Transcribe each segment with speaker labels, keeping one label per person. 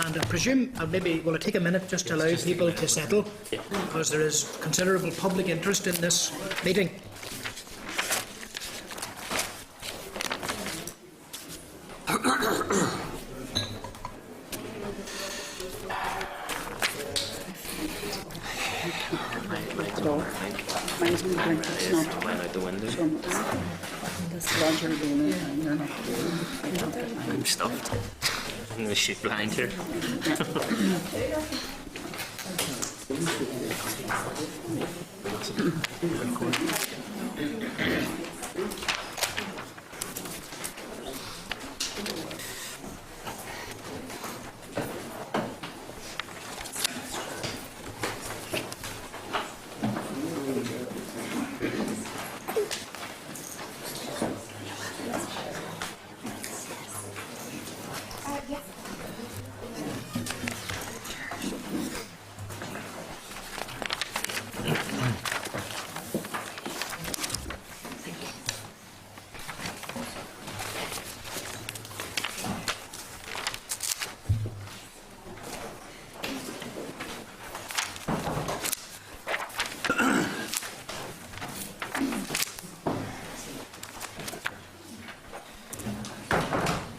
Speaker 1: And I presume will it take a minute just to allow people to settle, because there is considerable public interest in this meeting.
Speaker 2: Mine's been drinking, it's not.
Speaker 3: Mine out the window.
Speaker 2: This Roger Luna, and you're not doing. I can't get mine.
Speaker 3: I'm stuffed. I'm going to shoot blind here.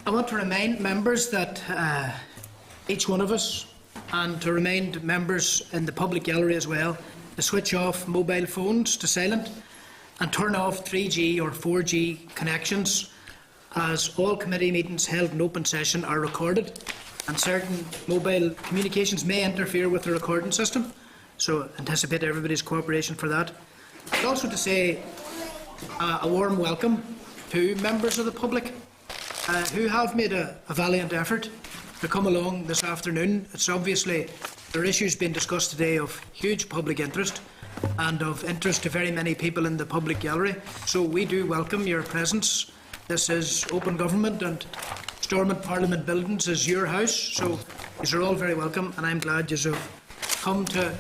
Speaker 3: I want to remind members that each one of us, and to remind members in the public gallery as well, to switch off mobile phones to silent and turn off 3G or 4G connections, as all committee meetings held in open session are recorded and certain mobile communications may interfere with the recording system, so anticipate everybody's cooperation for that. But also to say a warm welcome to members of the public who have made a valiant effort to come along this afternoon. It's obviously, there are issues being discussed today of huge public interest and of interest to very many people in the public gallery, so we do welcome your presence. This is open government and Stormont Parliament Buildings is your house, so these are all very welcome, and I'm glad you have come to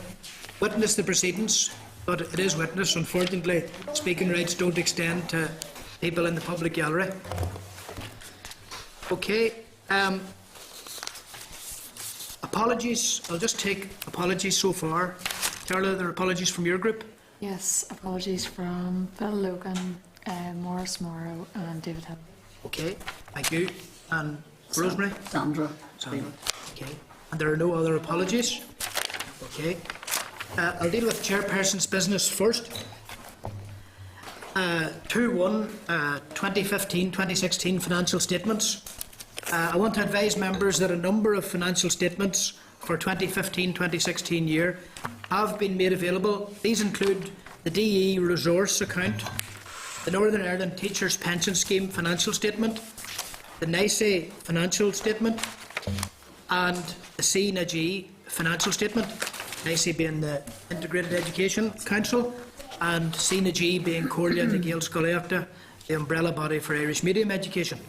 Speaker 3: witness the proceedings, but it is witness. Unfortunately, speaking rights don't extend to people in the public gallery. Okay, apologies. I'll just take apologies so far. Carla, there are apologies from your group?
Speaker 4: Yes, apologies from Phil Logan, Morris Morrow and David Hill.
Speaker 1: Okay, thank you. And Rosemary?
Speaker 2: Sandra.
Speaker 1: Okay. And there are no other apologies? Okay. I'll deal with Chairperson's business first. 2.1 2015-2016 financial statements. I want to advise members that a number of financial statements for 2015-2016 year have been made available. These include the DE Resource Account, the Northern Ireland Teachers Pension Scheme financial statement, the NICE financial statement, and the CNAG financial statement, NICE being the Integrated Education Council, and CNAG being Comhairle and the Gaelscolaoichta, the umbrella body for Irish medium education.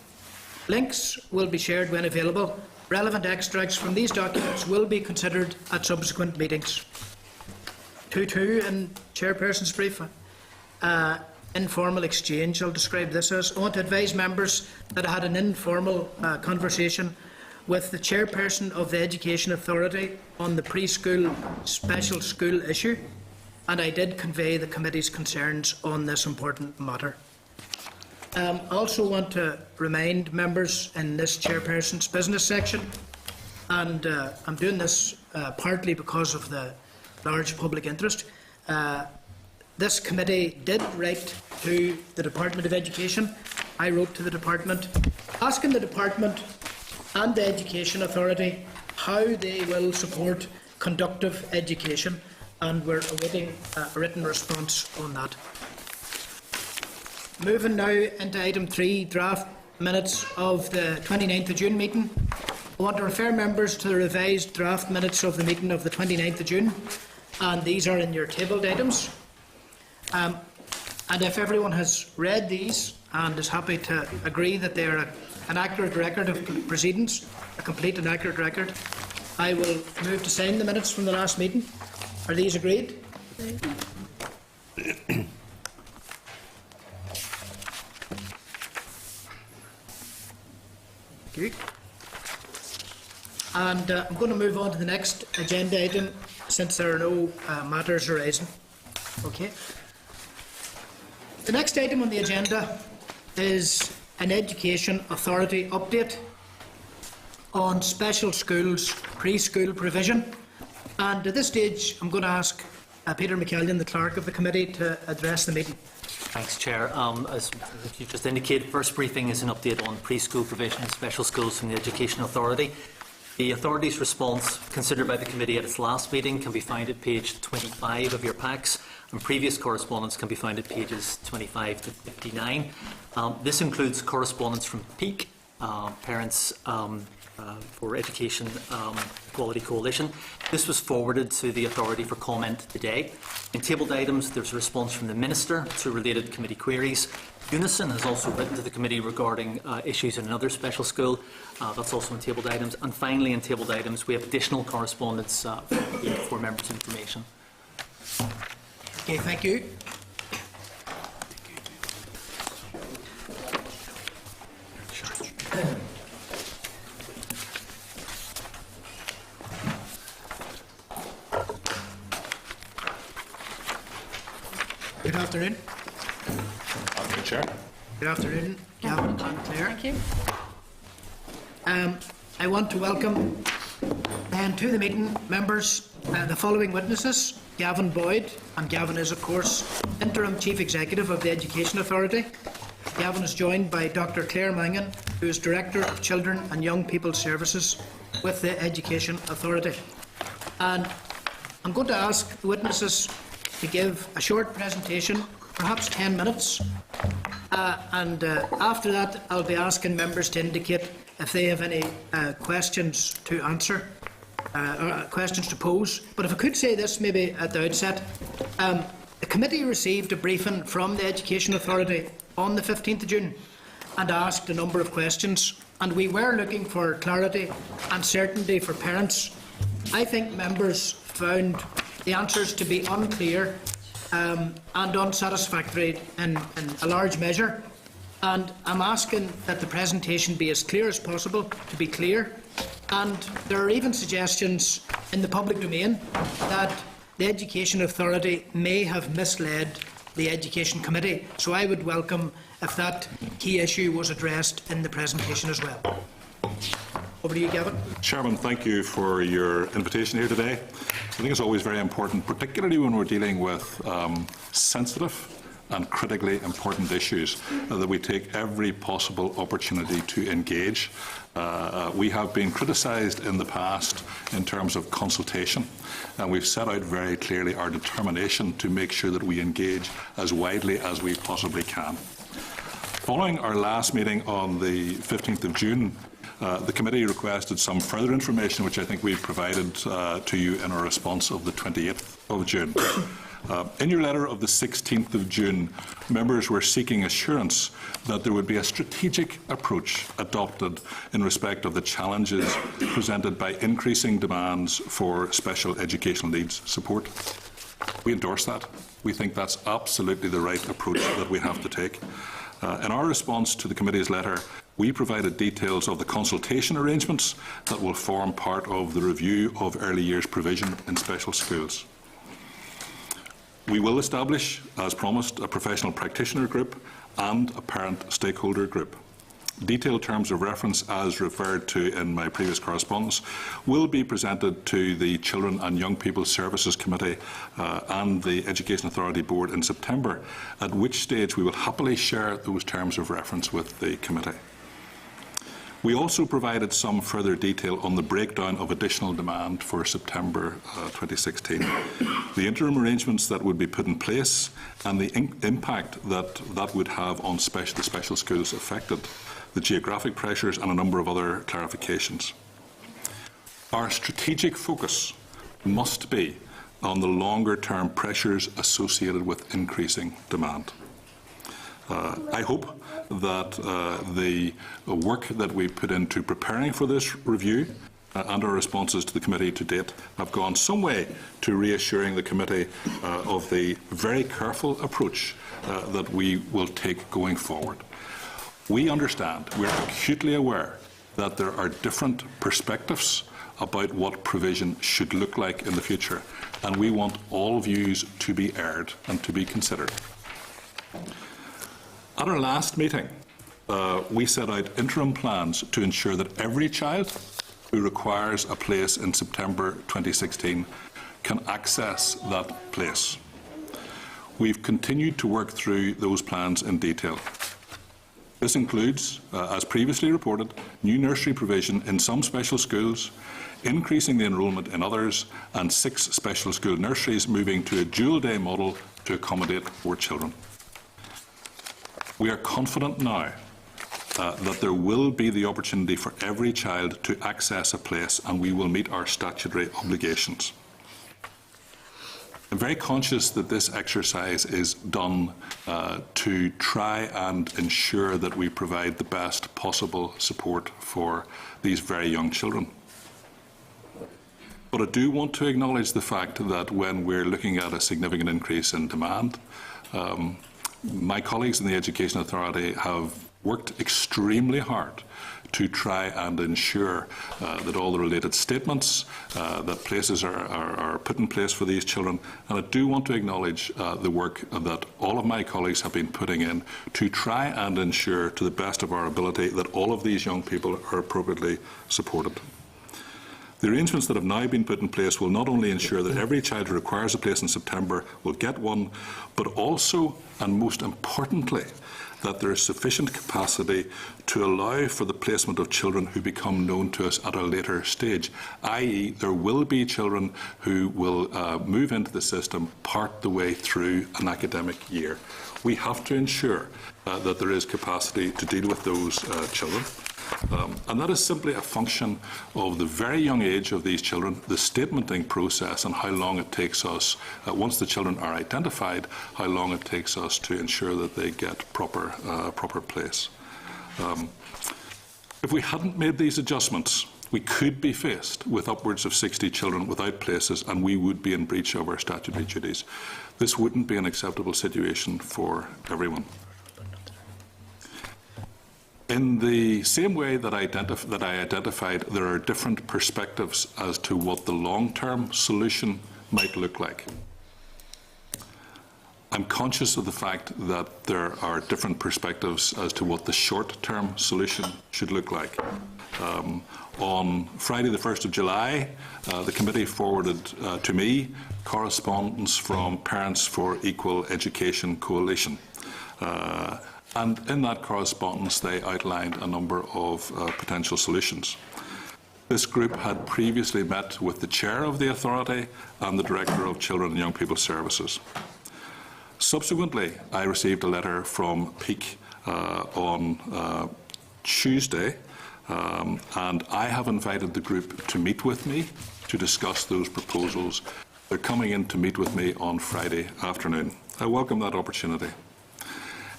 Speaker 1: Links will be shared when available. Relevant extracts from these documents will be considered at subsequent meetings. 2.2 in Chairperson's brief. Informal exchange, I'll describe this as. I want to advise members that I had an informal conversation with the Chairperson of the Education Authority on the preschool special school issue, and I did convey the committee's concerns on this important matter. I also want to remind members in this Chairperson's business section, and I'm doing this partly because of the large public interest. This committee did write to the Department of Education. I wrote to the Department asking the Department and the Education Authority how they will support conductive education, and we're awaiting a written response on that. Moving now into item 3, draft minutes of the 29th of June meeting. I want to refer members to the revised draft minutes of the meeting of the 29th of June, and these are in your tabled items. And if everyone has read these and is happy to agree that they are an accurate record of proceedings, a complete and accurate record, I will move to sign the minutes from the last meeting. Are these agreed? Thank you.
Speaker 3: And I'm going to move on to the next agenda item since there are no matters arising. Okay. The next item on the agenda is an Education Authority update on special schools preschool provision. And at this stage, I'm going to ask Peter McCallion, the clerk of the committee, to address the meeting.
Speaker 5: Thanks, Chair. As you just indicated, first briefing is an update on preschool provision in special schools from the Education Authority. The Authority's response, considered by the committee at its last meeting, can be found at page 25 of your packs, and previous correspondence can be found at pages 25 to 59. This includes correspondence from PEAK, Parents for Education Equality Coalition. This was forwarded to the Authority for comment today. In tabled items, there's a response from the Minister to related committee queries. Unison has also written to the committee regarding issues in another special school. That's also in tabled items. And finally, in tabled items, we have additional correspondence for members' information.
Speaker 3: Okay, thank you. Good afternoon.
Speaker 6: Afternoon, Chair.
Speaker 3: Good afternoon, Gavin and Claire.
Speaker 2: Thank you.
Speaker 3: I want to welcome then to the meeting members the following witnesses: Gavin Boyd, and Gavin is, of course, Interim Chief Executive of the Education Authority. Gavin is joined by Dr Claire Mangan, who is Director of Children and Young People Services with the Education Authority. And I'm going to ask the witnesses to give a short presentation, perhaps 10 minutes, and after that I'll be asking members to indicate if they have any questions to answer, or questions to pose. But if I could say this maybe at the outset, the committee received a briefing from the Education Authority on the 15th of June and asked a number of questions, and we were looking for clarity and certainty for parents. I think members found the answers to be unclear and unsatisfactory in a large measure, and I'm asking that the presentation be as clear as possible, to be clear. And there are even suggestions in the public domain that the Education Authority may have misled the Education Committee, so I would welcome if that key issue was addressed in the presentation as well. Over to you, Gavin.
Speaker 6: Chairman, thank you for your invitation here today. I think it's always very important, particularly when we're dealing with sensitive and critically important issues, that we take every possible opportunity to engage. We have been criticised in the past in terms of consultation, and we've set out very clearly our determination to make sure that we engage as widely as we possibly can. Following our last meeting on the 15th of June, the committee requested some further information, which I think we provided to you in our response of the 28th of June. In your letter of the 16th of June, members were seeking assurance that there would be a strategic approach adopted in respect of the challenges presented by increasing demands for special educational needs support. We endorse that. We think that's absolutely the right approach that we have to take. In our response to the committee's letter, we provided details of the consultation arrangements that will form part of the review of early years provision in special schools. We will establish, as promised, a professional practitioner group and a parent stakeholder group. Detailed terms of reference, as referred to in my previous correspondence, will be presented to the Children and Young People Services Committee and the Education Authority Board in September, at which stage we will happily share those terms of reference with the committee. We also provided some further detail on the breakdown of additional demand for September 2016, the interim arrangements that would be put in place and the impact that that would have on the special schools affected, the geographic pressures and a number of other clarifications. Our strategic focus must be on the longer-term pressures associated with increasing demand. I hope that the work that we put into preparing for this review and our responses to the committee to date have gone some way to reassuring the committee of the very careful approach that we will take going forward. We understand, we're acutely aware that there are different perspectives about what provision should look like in the future, and we want all views to be aired and to be considered. At our last meeting, we set out interim plans to ensure that every child who requires a place in September 2016 can access that place. We've continued to work through those plans in detail. This includes, as previously reported, new nursery provision in some special schools, increasing the enrolment in others, and 6 special school nurseries moving to a dual-day model to accommodate more children. We are confident now that there will be the opportunity for every child to access a place, and we will meet our statutory obligations. I'm very conscious that this exercise is done to try and ensure that we provide the best possible support for these very young children. But I do want to acknowledge the fact that when we're looking at a significant increase in demand, my colleagues in the Education Authority have worked extremely hard to try and ensure that all the related statements, that places are put in place for these children. And I do want to acknowledge the work that all of my colleagues have been putting in to try and ensure, to the best of our ability, that all of these young people are appropriately supported. The arrangements that have now been put in place will not only ensure that every child who requires a place in September will get one, but also, and most importantly, that there is sufficient capacity to allow for the placement of children who become known to us at a later stage, i.e. there will be children who will move into the system part the way through an academic year. We have to ensure that there is capacity to deal with those children. And that is simply a function of the very young age of these children, the statementing process, and how long it takes us, once the children are identified, how long it takes us to ensure that they get proper place. If we hadn't made these adjustments, we could be faced with upwards of 60 children without places, and we would be in breach of our statutory duties. This wouldn't be an acceptable situation for everyone. In the same way that I identified, there are different perspectives as to what the long-term solution might look like. I'm conscious of the fact that there are different perspectives as to what the short-term solution should look like. On Friday the 1st of July, the committee forwarded to me correspondence from Parents for Equal Education Coalition. And in that correspondence, they outlined a number of potential solutions. This group had previously met with the chair of the authority and the director of Children and Young People Services. Subsequently, I received a letter from PEAK on Tuesday, and I have invited the group to meet with me to discuss those proposals. They're coming in to meet with me on Friday afternoon. I welcome that opportunity.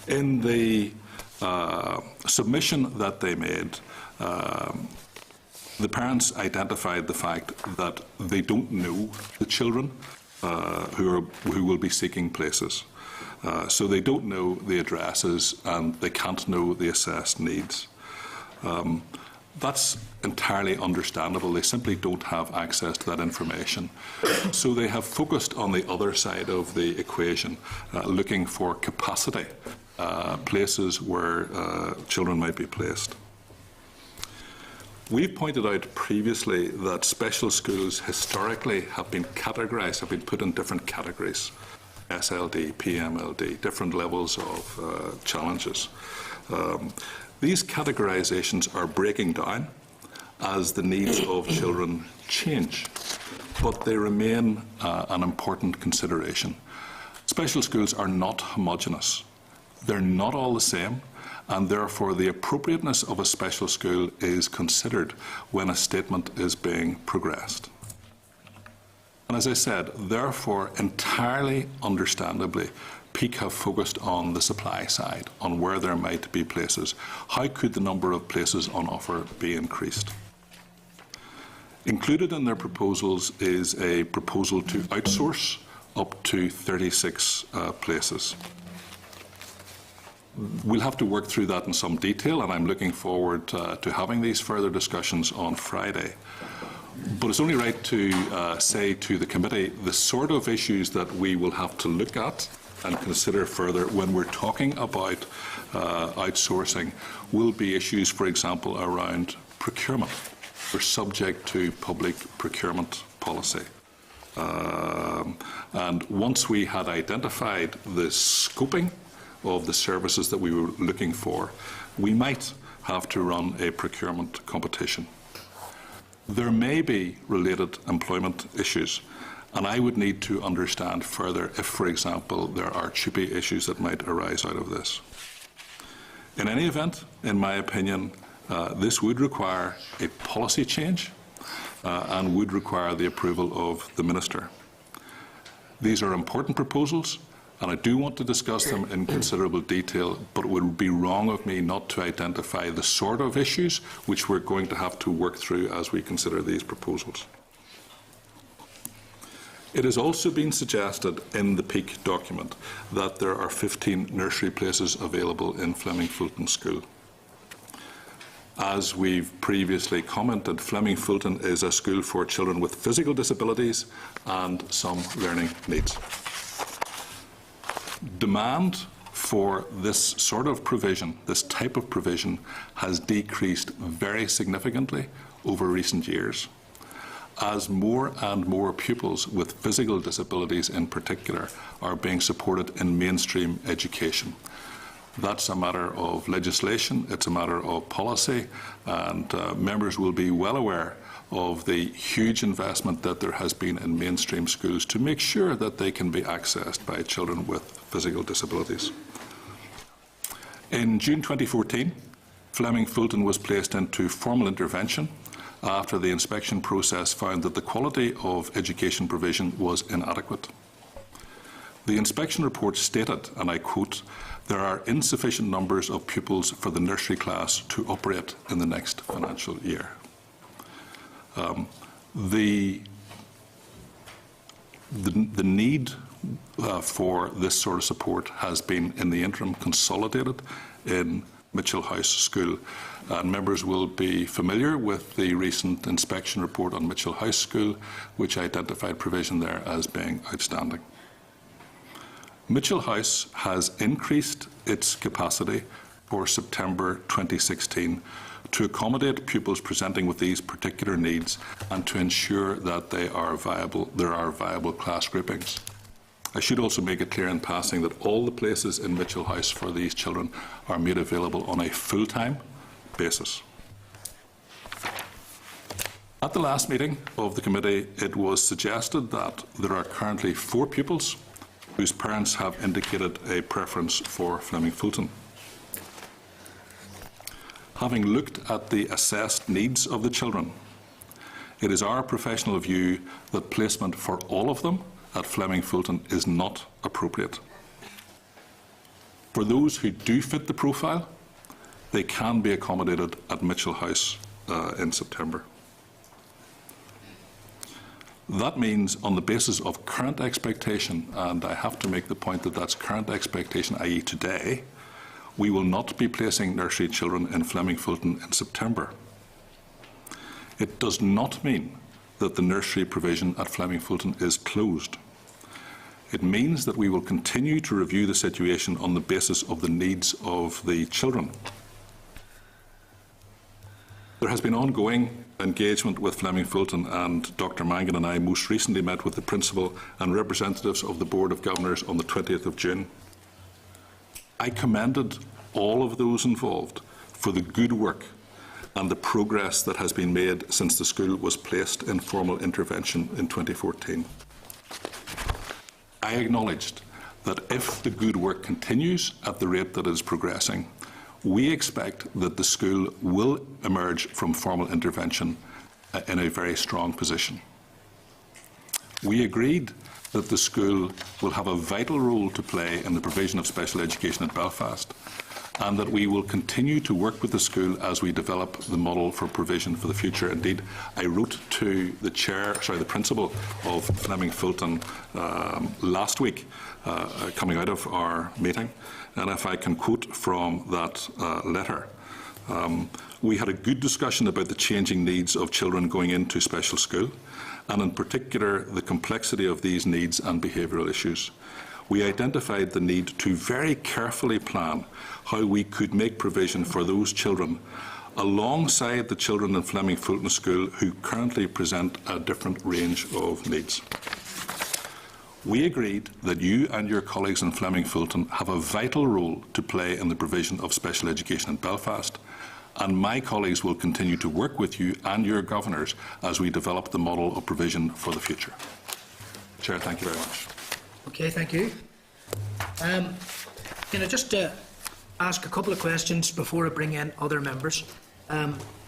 Speaker 6: In the submission that they made, the parents identified the fact that they don't know the children who will be seeking places. So they don't know the addresses and they can't know the assessed needs. That's entirely understandable. They simply don't have access to that information. So they have focused on the other side of the equation, looking for capacity, places where children might be placed. We've pointed out previously that special schools historically have been categorised, have been put in different categories, SLD, PMLD, different levels of challenges. These categorisations are breaking down as the needs of children change, but they remain an important consideration. Special schools are not homogenous. They're not all the same, and therefore the appropriateness of a special school is considered when a statement is being progressed. And as I said, therefore, entirely understandably, PEAK have focused on the supply side, on where there might be places. How could the number of places on offer be increased? Included in their proposals is a proposal to outsource up to 36 places. We'll have to work through that in some detail, and I'm looking forward to having these further discussions on Friday. But it's only right to say to the committee the sort of issues that we will have to look at and consider further when we're talking about outsourcing will be issues, for example, around procurement. We're subject to public procurement policy. And once we had identified the scoping of the services that we were looking for, we might have to run a procurement competition. There may be related employment issues, and I would need to understand further if, for example, there are CHUPI issues that might arise out of this. In any event, in my opinion, this would require a policy change and would require the approval of the Minister. These are important proposals, and I do want to discuss them in considerable detail, but it would be wrong of me not to identify the sort of issues which we're going to have to work through as we consider these proposals. It has also been suggested in the PEAK document that there are 15 nursery places available in Fleming Fulton School. As we've previously commented, Fleming Fulton is a school for children with physical disabilities and some learning needs. Demand for this sort of provision, this type of provision, has decreased very significantly over recent years, as more and more pupils with physical disabilities in particular are being supported in mainstream education. That's a matter of legislation, it's a matter of policy, and members will be well aware of the huge investment that there has been in mainstream schools to make sure that they can be accessed by children with physical disabilities. In June 2014, Fleming Fulton was placed into formal intervention after the inspection process found that the quality of education provision was inadequate. The inspection report stated, and I quote, "There are insufficient numbers of pupils for the nursery class to operate in the next financial year." The need for this sort of support has been, in the interim, consolidated in Mitchell House School. And members will be familiar with the recent inspection report on Mitchell House School, which identified provision there as being outstanding. Mitchell House has increased its capacity for September 2016 to accommodate pupils presenting with these particular needs and to ensure that there are viable class groupings. I should also make it clear in passing that all the places in Mitchell House for these children are made available on a full-time basis. At the last meeting of the committee, it was suggested that there are currently 4 pupils whose parents have indicated a preference for Fleming Fulton. Having looked at the assessed needs of the children, it is our professional view that placement for all of them at Fleming Fulton is not appropriate. For those who do fit the profile, they can be accommodated at Mitchell House in September. That means, on the basis of current expectation, and I have to make the point that that's current expectation, i.e. today, we will not be placing nursery children in Fleming Fulton in September. It does not mean that the nursery provision at Fleming Fulton is closed. It means that we will continue to review the situation on the basis of the needs of the children. There has been ongoing engagement with Fleming Fulton, and Dr. Mangan and I most recently met with the Principal and representatives of the Board of Governors on the 20th of June. I commended all of those involved for the good work and the progress that has been made since the school was placed in formal intervention in 2014. I acknowledged that if the good work continues at the rate that it is progressing, we expect that the school will emerge from formal intervention in a very strong position. We agreed that the school will have a vital role to play in the provision of special education at Belfast, and that we will continue to work with the school as we develop the model for provision for the future. Indeed, I wrote to the Principal of Fleming Fulton last week, coming out of our meeting, and if I can quote from that letter, We had a good discussion about the changing needs of children going into special school, and in particular the complexity of these needs and behavioural issues. We identified the need to very carefully plan how we could make provision for those children alongside the children in Fleming Fulton School who currently present a different range of needs. We agreed that you and your colleagues in Fleming Fulton have a vital role to play in the provision of special education in Belfast, and my colleagues will continue to work with you and your governors as we develop the model of provision for the future. Chair, thank you very much.
Speaker 1: Okay, thank you. Can I just ask a couple of questions before I bring in other members?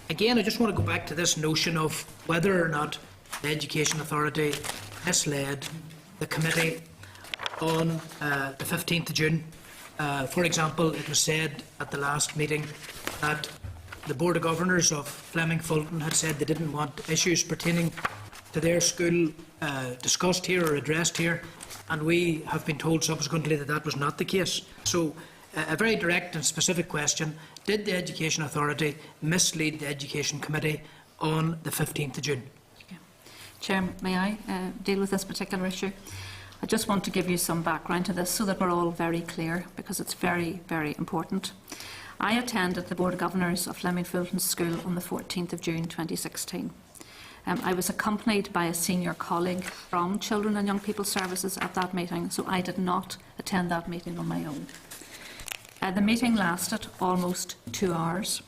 Speaker 1: Again, I just want to go back to this notion of whether or not the Education Authority misled the committee on the 15th of June. For example, it was said at the last meeting that the Board of Governors of Fleming Fulton had said they didn't want issues pertaining to their school discussed here or addressed here, and we have been told subsequently that that was not the case. So, a very direct and specific question: did the Education Authority mislead the Education Committee on the 15th of June?
Speaker 2: Chair, may I deal with this particular issue? I just want to give you some background to this so that we're all very clear, because it's very, very important. I attended the Board of Governors of Fleming Fulton School on the 14th of June 2016. I was accompanied by a senior colleague from Children and Young People Services at that meeting, so I did not attend that meeting on my own. The meeting lasted almost 2 hours,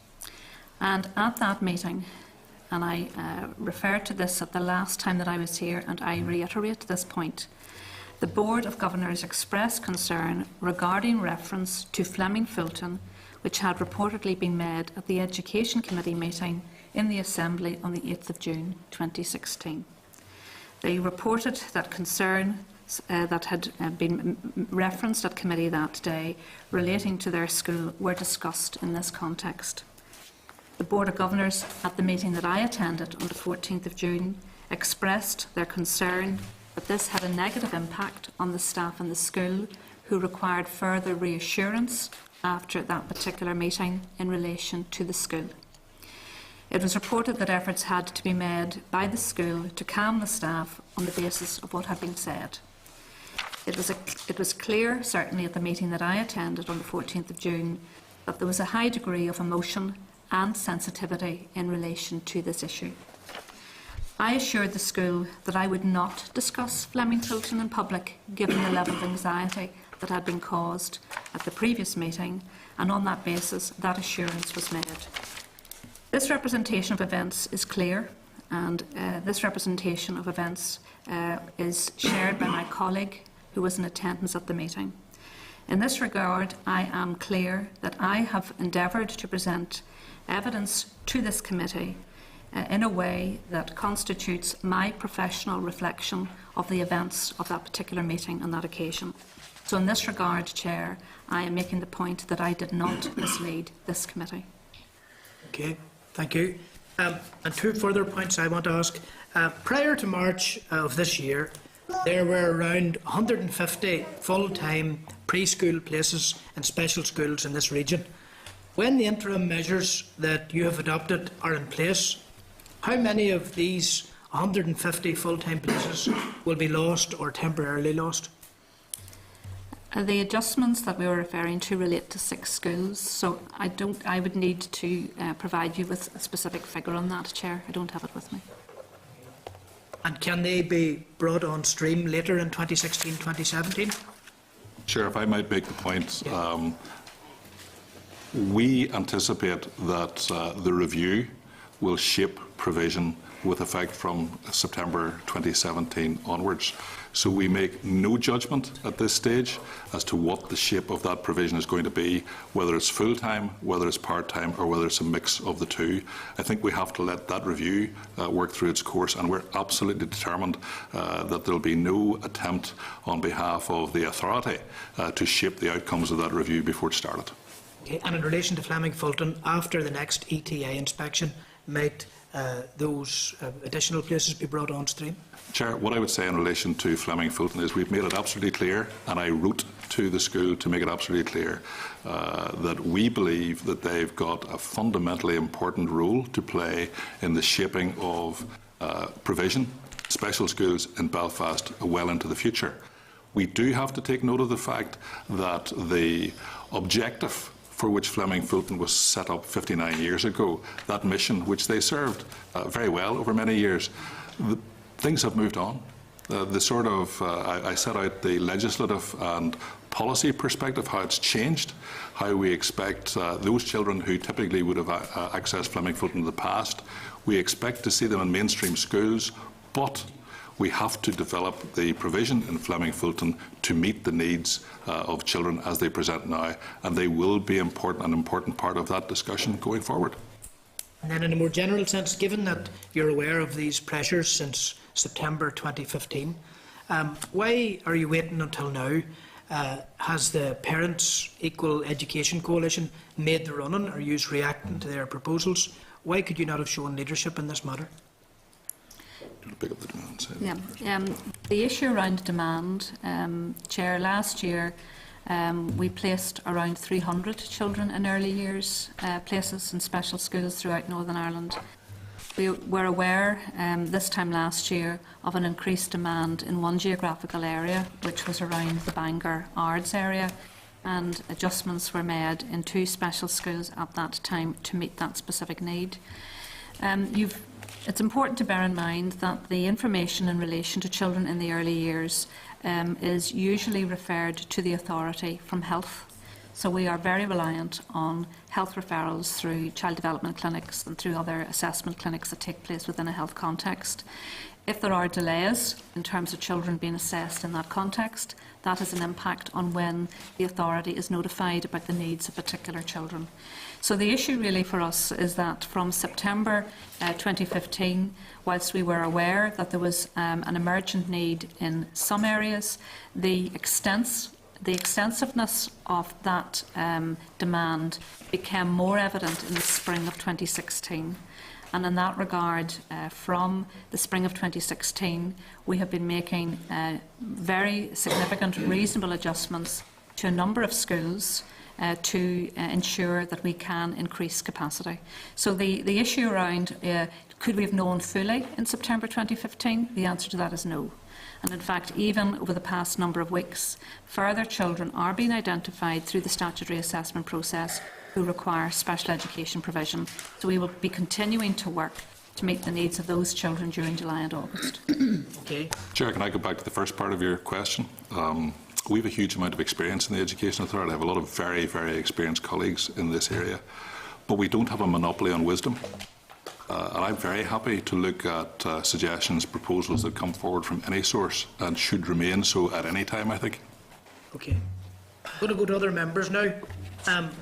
Speaker 2: and at that meeting, and I referred to this at the last time that I was here, and I reiterate this point, the Board of Governors expressed concern regarding reference to Fleming Fulton, which had reportedly been made at the Education Committee meeting in the Assembly on the 8th of June 2016. They reported that concerns that had been referenced at committee that day relating to their school were discussed in this context. The Board of Governors at the meeting that I attended on the 14th of June expressed their concern that this had a negative impact on the staff in the school, who required further reassurance after that particular meeting in relation to the school. It was reported that efforts had to be made by the school to calm the staff on the basis of what had been said. It was clear, certainly at the meeting that I attended on the 14th of June, that there was a high degree of emotion and sensitivity in relation to this issue. I assured the school that I would not discuss Fleming Fulton in public, given the level of anxiety that had been caused at the previous meeting, and on that basis that assurance was made. This representation of events is clear, and this representation of events is shared by my colleague who was in attendance at the meeting. In this regard, I am clear that I have endeavoured to present evidence to this committee in a way that constitutes my professional reflection of the events of that particular meeting on that occasion. So in this regard, Chair, I am making the point that I did not mislead this committee.
Speaker 1: Okay, thank you. And 2 further points I want to ask. Prior to March of this year, there were around 150 full-time preschool places in special schools in this region. When the interim measures that you have adopted are in place, how many of these 150 full-time places will be lost or temporarily lost?
Speaker 2: The adjustments that we were referring to relate to 6 schools, so I would need to provide you with a specific figure on that, Chair. I don't have it with me.
Speaker 1: And can they be brought on stream later in 2016-2017?
Speaker 6: Chair, if I might make the point, we anticipate that the review will shape provision with effect from September 2017 onwards. So we make no judgment at this stage as to what the shape of that provision is going to be, whether it's full-time, whether it's part-time, or whether it's a mix of the two. I think we have to let that review work through its course, and we're absolutely determined that there will be no attempt on behalf of the authority to shape the outcomes of that review before it started.
Speaker 1: Okay. And in relation to Fleming Fulton, after the next ETA inspection, might those additional places be brought on stream?
Speaker 6: Chair, what I would say in relation to Fleming Fulton is we've made it absolutely clear, and I wrote to the school to make it absolutely clear that we believe that they've got a fundamentally important role to play in the shaping of provision, special schools in Belfast well into the future. We do have to take note of the fact that the objective for which Fleming Fulton was set up 59 years ago, that mission which they served very well over many years, things have moved on. I set out the legislative and policy perspective, how it's changed, how we expect those children who typically would have accessed Fleming Fulton in the past, we expect to see them in mainstream schools, but we have to develop the provision in Fleming Fulton to meet the needs of children as they present now, and they will be an important part of that discussion going forward.
Speaker 1: And then in a more general sense, given that you're aware of these pressures since September 2015, why are you waiting until now? Has the Parents Equal Education Coalition made the run-in? Are you reacting to their proposals? Why could you not have shown leadership in this matter?
Speaker 6: Pick up the demand.
Speaker 2: Yeah, the issue around demand, Chair, last year we placed around 300 children in early years places in special schools throughout Northern Ireland. We were aware this time last year of an increased demand in one geographical area, which was around the Bangor Ards area, and adjustments were made in 2 special schools at that time to meet that specific need. It's important to bear in mind that the information in relation to children in the early years is usually referred to the authority from health. So we are very reliant on health referrals through child development clinics and through other assessment clinics that take place within a health context. If there are delays in terms of children being assessed in that context, that has an impact on when the authority is notified about the needs of particular children. So the issue really for us is that from September 2015, whilst we were aware that there was an emergent need in some areas, the extensiveness of that demand became more evident in the spring of 2016. And in that regard, from the spring of 2016, we have been making very significant, reasonable adjustments to a number of schools to ensure that we can increase capacity. So the issue around could we have known fully in September 2015? The answer to that is no. And in fact, even over the past number of weeks, further children are being identified through the statutory assessment process who require special education provision. So we will be continuing to work to meet the needs of those children during July and August.
Speaker 1: Okay.
Speaker 6: Chair, can I go back to the first part of your question? We have a huge amount of experience in the Education Authority. I have a lot of very, very experienced colleagues in this area, but we don't have a monopoly on wisdom. And I'm very happy to look at suggestions, proposals that come forward from any source and should remain so at any time, I think.
Speaker 1: Okay. I'm going to go to other members now.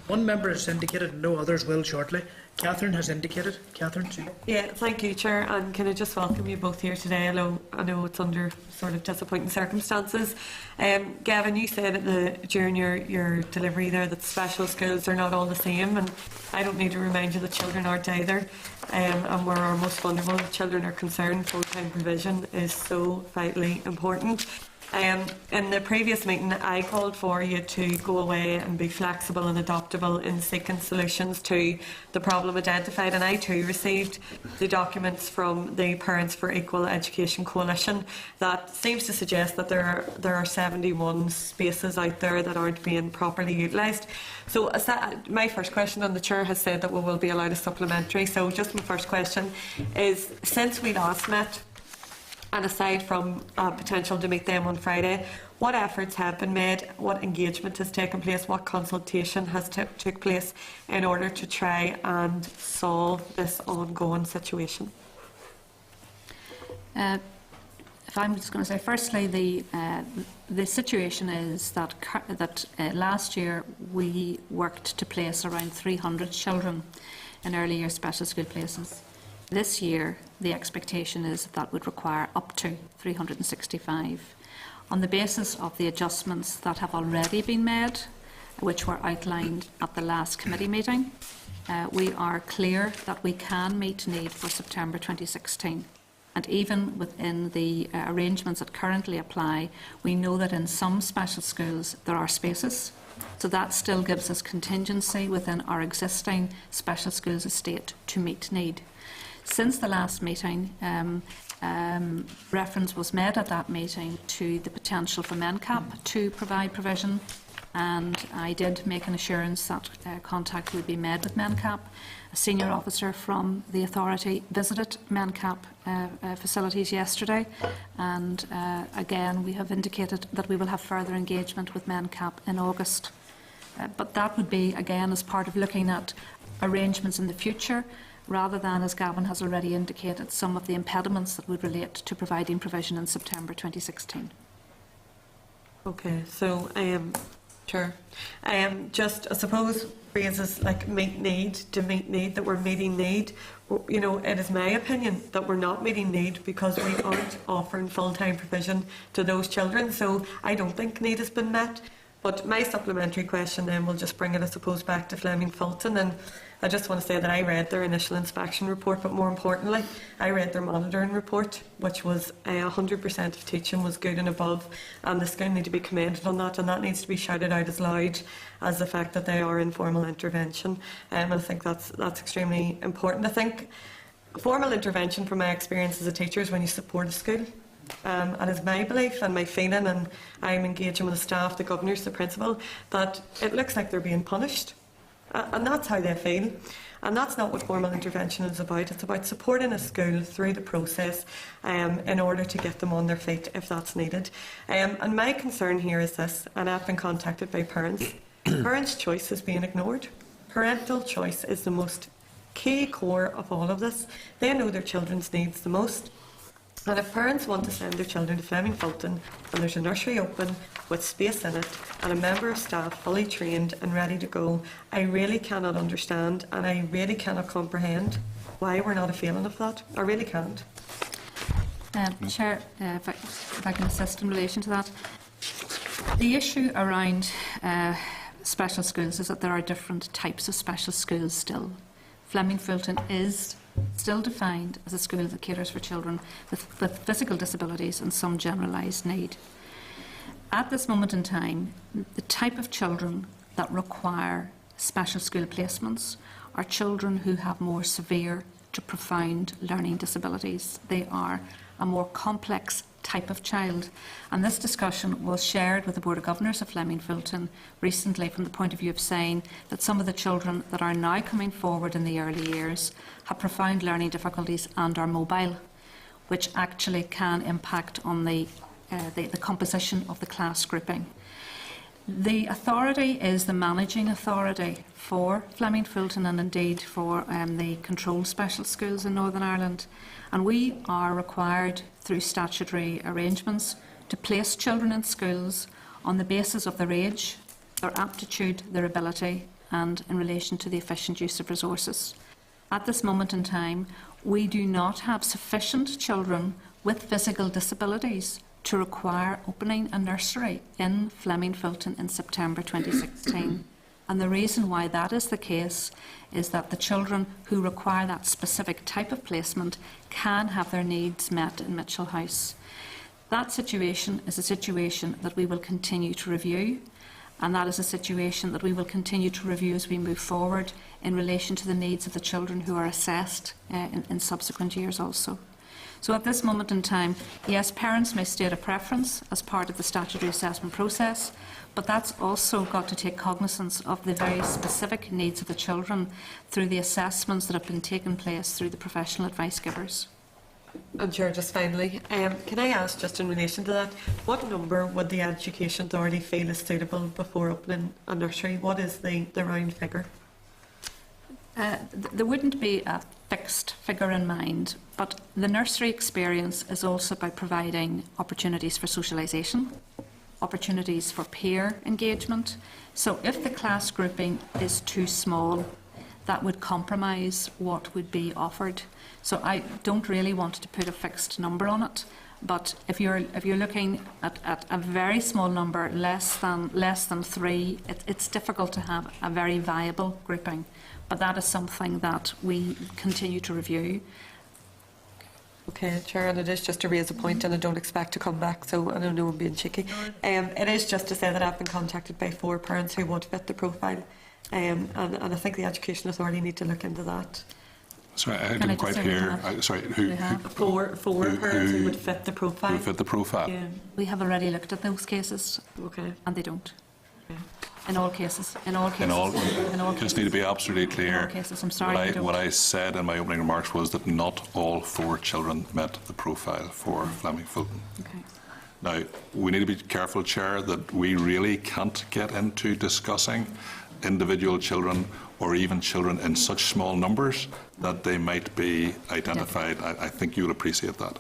Speaker 1: One member has indicated, and no others will shortly. Catherine has indicated. Catherine,
Speaker 7: yeah, thank you, Chair, and can I just welcome you both here today. I know it's under sort of disappointing circumstances. Gavin, you said during your delivery there that special schools are not all the same, and I don't need to remind you that children aren't either. And where our most vulnerable children are concerned, full-time provision is so vitally important. In the previous meeting, I called for you to go away and be flexible and adaptable in seeking solutions to the problem identified, and I too received the documents from the Parents for Equal Education Coalition that seems to suggest that there are 71 spaces out there that aren't being properly utilised. So my first question, and the Chair has said that we will be allowed a supplementary, so just my first question is, since we last met, and aside from potential to meet them on Friday, what efforts have been made, what engagement has taken place, what consultation has took place in order to try and solve this ongoing situation?
Speaker 2: If I'm just going to say, firstly, the situation is that last year we worked to place around 300 children in early year special school places. This year, the expectation is that would require up to 365. On the basis of the adjustments that have already been made, which were outlined at the last committee meeting, we are clear that we can meet need for September 2016. And even within the arrangements that currently apply, we know that in some special schools there are spaces. So that still gives us contingency within our existing special schools estate to meet need. Since the last meeting, reference was made at that meeting to the potential for MenCap to provide provision, and I did make an assurance that contact would be made with MenCap. A senior officer from the authority visited MenCap facilities yesterday, and again we have indicated that we will have further engagement with MenCap in August. But that would be again as part of looking at arrangements in the future, rather than, as Gavin has already indicated, some of the impediments that would relate to providing provision in September 2016.
Speaker 7: Okay, so sure. Just, I suppose, phrases like meet need, to meet need, that we're meeting need. You know, it is my opinion that we're not meeting need because we aren't offering full-time provision to those children. So I don't think need has been met. But my supplementary question then will just bring it, I suppose, back to Fleming Fulton. And I just want to say that I read their initial inspection report, but more importantly, I read their monitoring report, which was 100% of teaching was good and above, and the school need to be commended on that, and that needs to be shouted out as loud as the fact that they are in formal intervention. And I think that's extremely important. I think formal intervention, from my experience as a teacher, is when you support a school. And it's my belief and my feeling, and I'm engaging with the staff, the governors, the principal, that it looks like they're being punished. And that's how they feel. And that's not what formal intervention is about. It's about supporting a school through the process in order to get them on their feet if that's needed. And my concern here is this, and I've been contacted by parents. Parents' choice is being ignored. Parental choice is the most key core of all of this. They know their children's needs the most. And if parents want to send their children to Fleming Fulton and there's a nursery open with space in it and a member of staff fully trained and ready to go, I really cannot understand and I really cannot comprehend why we're not a feeling of that. I really can't.
Speaker 2: Chair, if I can assist in relation to that. The issue around special schools is that there are different types of special schools still. Fleming Fulton is still defined as a school that caters for children with physical disabilities and some generalised need. At this moment in time, the type of children that require special school placements are children who have more severe to profound learning disabilities. They are a more complex type of child, and this discussion was shared with the Board of Governors of Fleming Fulton recently from the point of view of saying that some of the children that are now coming forward in the early years have profound learning difficulties and are mobile, which actually can impact on the composition of the class grouping. The authority is the managing authority for Fleming Fulton and indeed for the controlled special schools in Northern Ireland, and we are required through statutory arrangements to place children in schools on the basis of their age, their aptitude, their ability and in relation to the efficient use of resources. At this moment in time, we do not have sufficient children with physical disabilities to require opening a nursery in Fleming Fulton in September 2016. And the reason why that is the case is that the children who require that specific type of placement can have their needs met in Mitchell House. That situation is a situation that we will continue to review, and that is a situation that we will continue to review as we move forward in relation to the needs of the children who are assessed in subsequent years also. So at this moment in time, yes, parents may state a preference as part of the statutory assessment process, but that's also got to take cognizance of the very specific needs of the children through the assessments that have been taking place through the professional advice givers.
Speaker 7: And Chair, just finally, can I ask, just in relation to that, what number would the Education Authority feel is suitable before opening a nursery? What is the round figure?
Speaker 2: There wouldn't be a fixed figure in mind, but the nursery experience is also about providing opportunities for socialisation, opportunities for peer engagement. So if the class grouping is too small, that would compromise what would be offered. So I don't really want to put a fixed number on it, but if you're looking at a very small number, less than 3, it's difficult to have a very viable grouping. But that is something that we continue to review.
Speaker 7: Okay, Chair, and it is just to raise a point, and I don't expect to come back, so I don't know I'm being cheeky. It is just to say that I've been contacted by 4 parents who want to fit the profile, and I think the Education Authority need to look into that.
Speaker 6: Sorry, I
Speaker 2: Can I
Speaker 6: didn't
Speaker 2: just
Speaker 6: quite
Speaker 2: say we
Speaker 6: hear.
Speaker 2: have-
Speaker 6: Sorry,
Speaker 2: we
Speaker 6: who
Speaker 2: have.
Speaker 7: Four parents who would fit the profile.
Speaker 6: fit the profile?
Speaker 7: Yeah,
Speaker 2: We have already looked at those cases,
Speaker 7: okay.
Speaker 2: and they don't.
Speaker 7: Yeah.
Speaker 2: In all cases. In all cases.
Speaker 6: In all,
Speaker 2: In all
Speaker 6: just need to be absolutely clear.
Speaker 2: In all cases, I'm sorry,
Speaker 6: What
Speaker 2: they don't.
Speaker 6: what I said in my opening remarks was that not all 4 children met the profile for Fleming Fulton.
Speaker 2: Okay.
Speaker 6: Now, we need to be careful, Chair, that we really can't get into discussing individual children or even children in such small numbers that they might be identified. I think you'll appreciate that.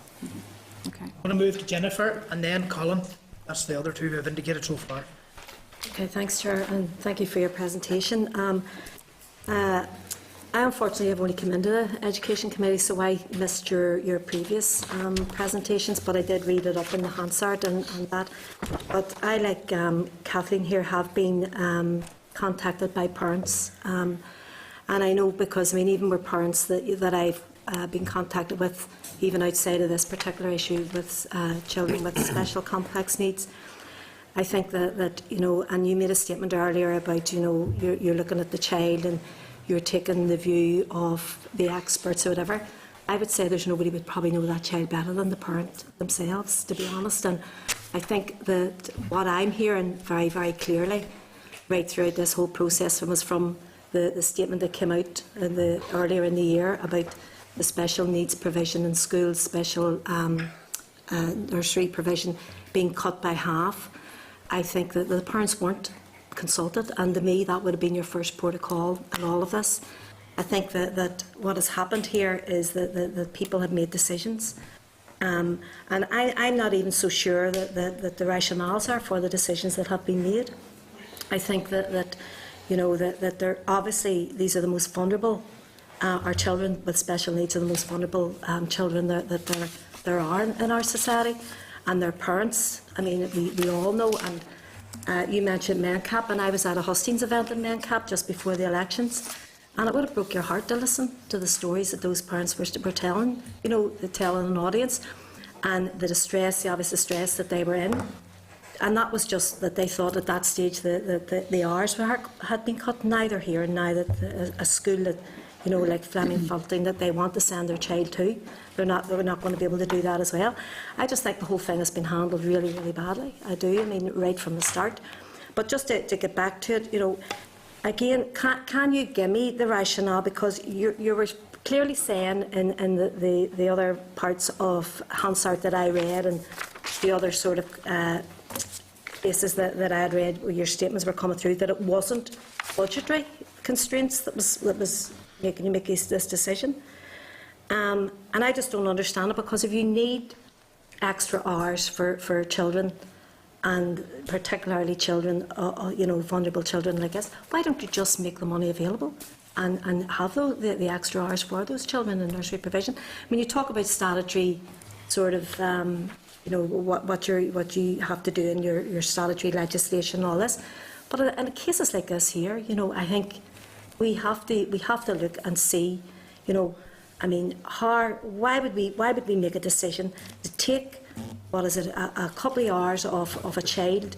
Speaker 2: Okay.
Speaker 1: I'm going to move to Jennifer and then Colin. That's the other 2 who have indicated so far.
Speaker 8: Okay, thanks, Chair, and thank you for your presentation. I unfortunately have only come into the Education Committee, so I missed your previous presentations, but I did read it up in the Hansard and that. But I, like Kathleen here, have been contacted by parents, and I know because, I mean, even with parents that I've been contacted with, even outside of this particular issue with children with special complex needs, I think that you know, and you made a statement earlier about, you know, you're looking at the child and you're taking the view of the experts or whatever. I would say there's nobody would probably know that child better than the parent themselves, to be honest. And I think that what I'm hearing very, very clearly right throughout this whole process was from the statement that came out earlier in the year about the special needs provision in schools, special nursery provision being cut by half. I think that the parents weren't consulted, and to me that would have been your first port of call in all of this. I think that what has happened here is that people have made decisions, and I'm not even so sure that the rationales are for the decisions that have been made. I think that you know, that they're obviously, these are the most vulnerable. Our children with special needs are the most vulnerable children that there are in our society. And their parents, I mean, we all know, and you mentioned MenCap, and I was at a hustings event in MenCap just before the elections, and it would have broke your heart to listen to the stories that those parents were telling, you know, telling an audience, and the distress, the obvious distress that they were in. And that was just that they thought at that stage that the hours had been cut, neither here and neither a school that, you know, like Fleming Fulton, that they want to send their child to. They're not going to be able to do that as well. I just think the whole thing has been handled really, really badly. I do. I mean, right from the start. But just to get back to it, you know, again, can you give me the rationale? Because you were clearly saying in the other parts of Hansard that I read and the other sort of places that I had read where your statements were coming through, that it wasn't budgetary constraints that was making you make this decision. And I just don't understand it, because if you need extra hours for children, and particularly children, you know, vulnerable children like this, why don't you just make the money available and have the extra hours for those children in nursery provision? When you talk about statutory sort of, you know, what you have to do in your statutory legislation and all this, but in cases like this here, you know, I think we have to look and see, you know, I mean, why would we make a decision to take, what is it, a couple of hours of a child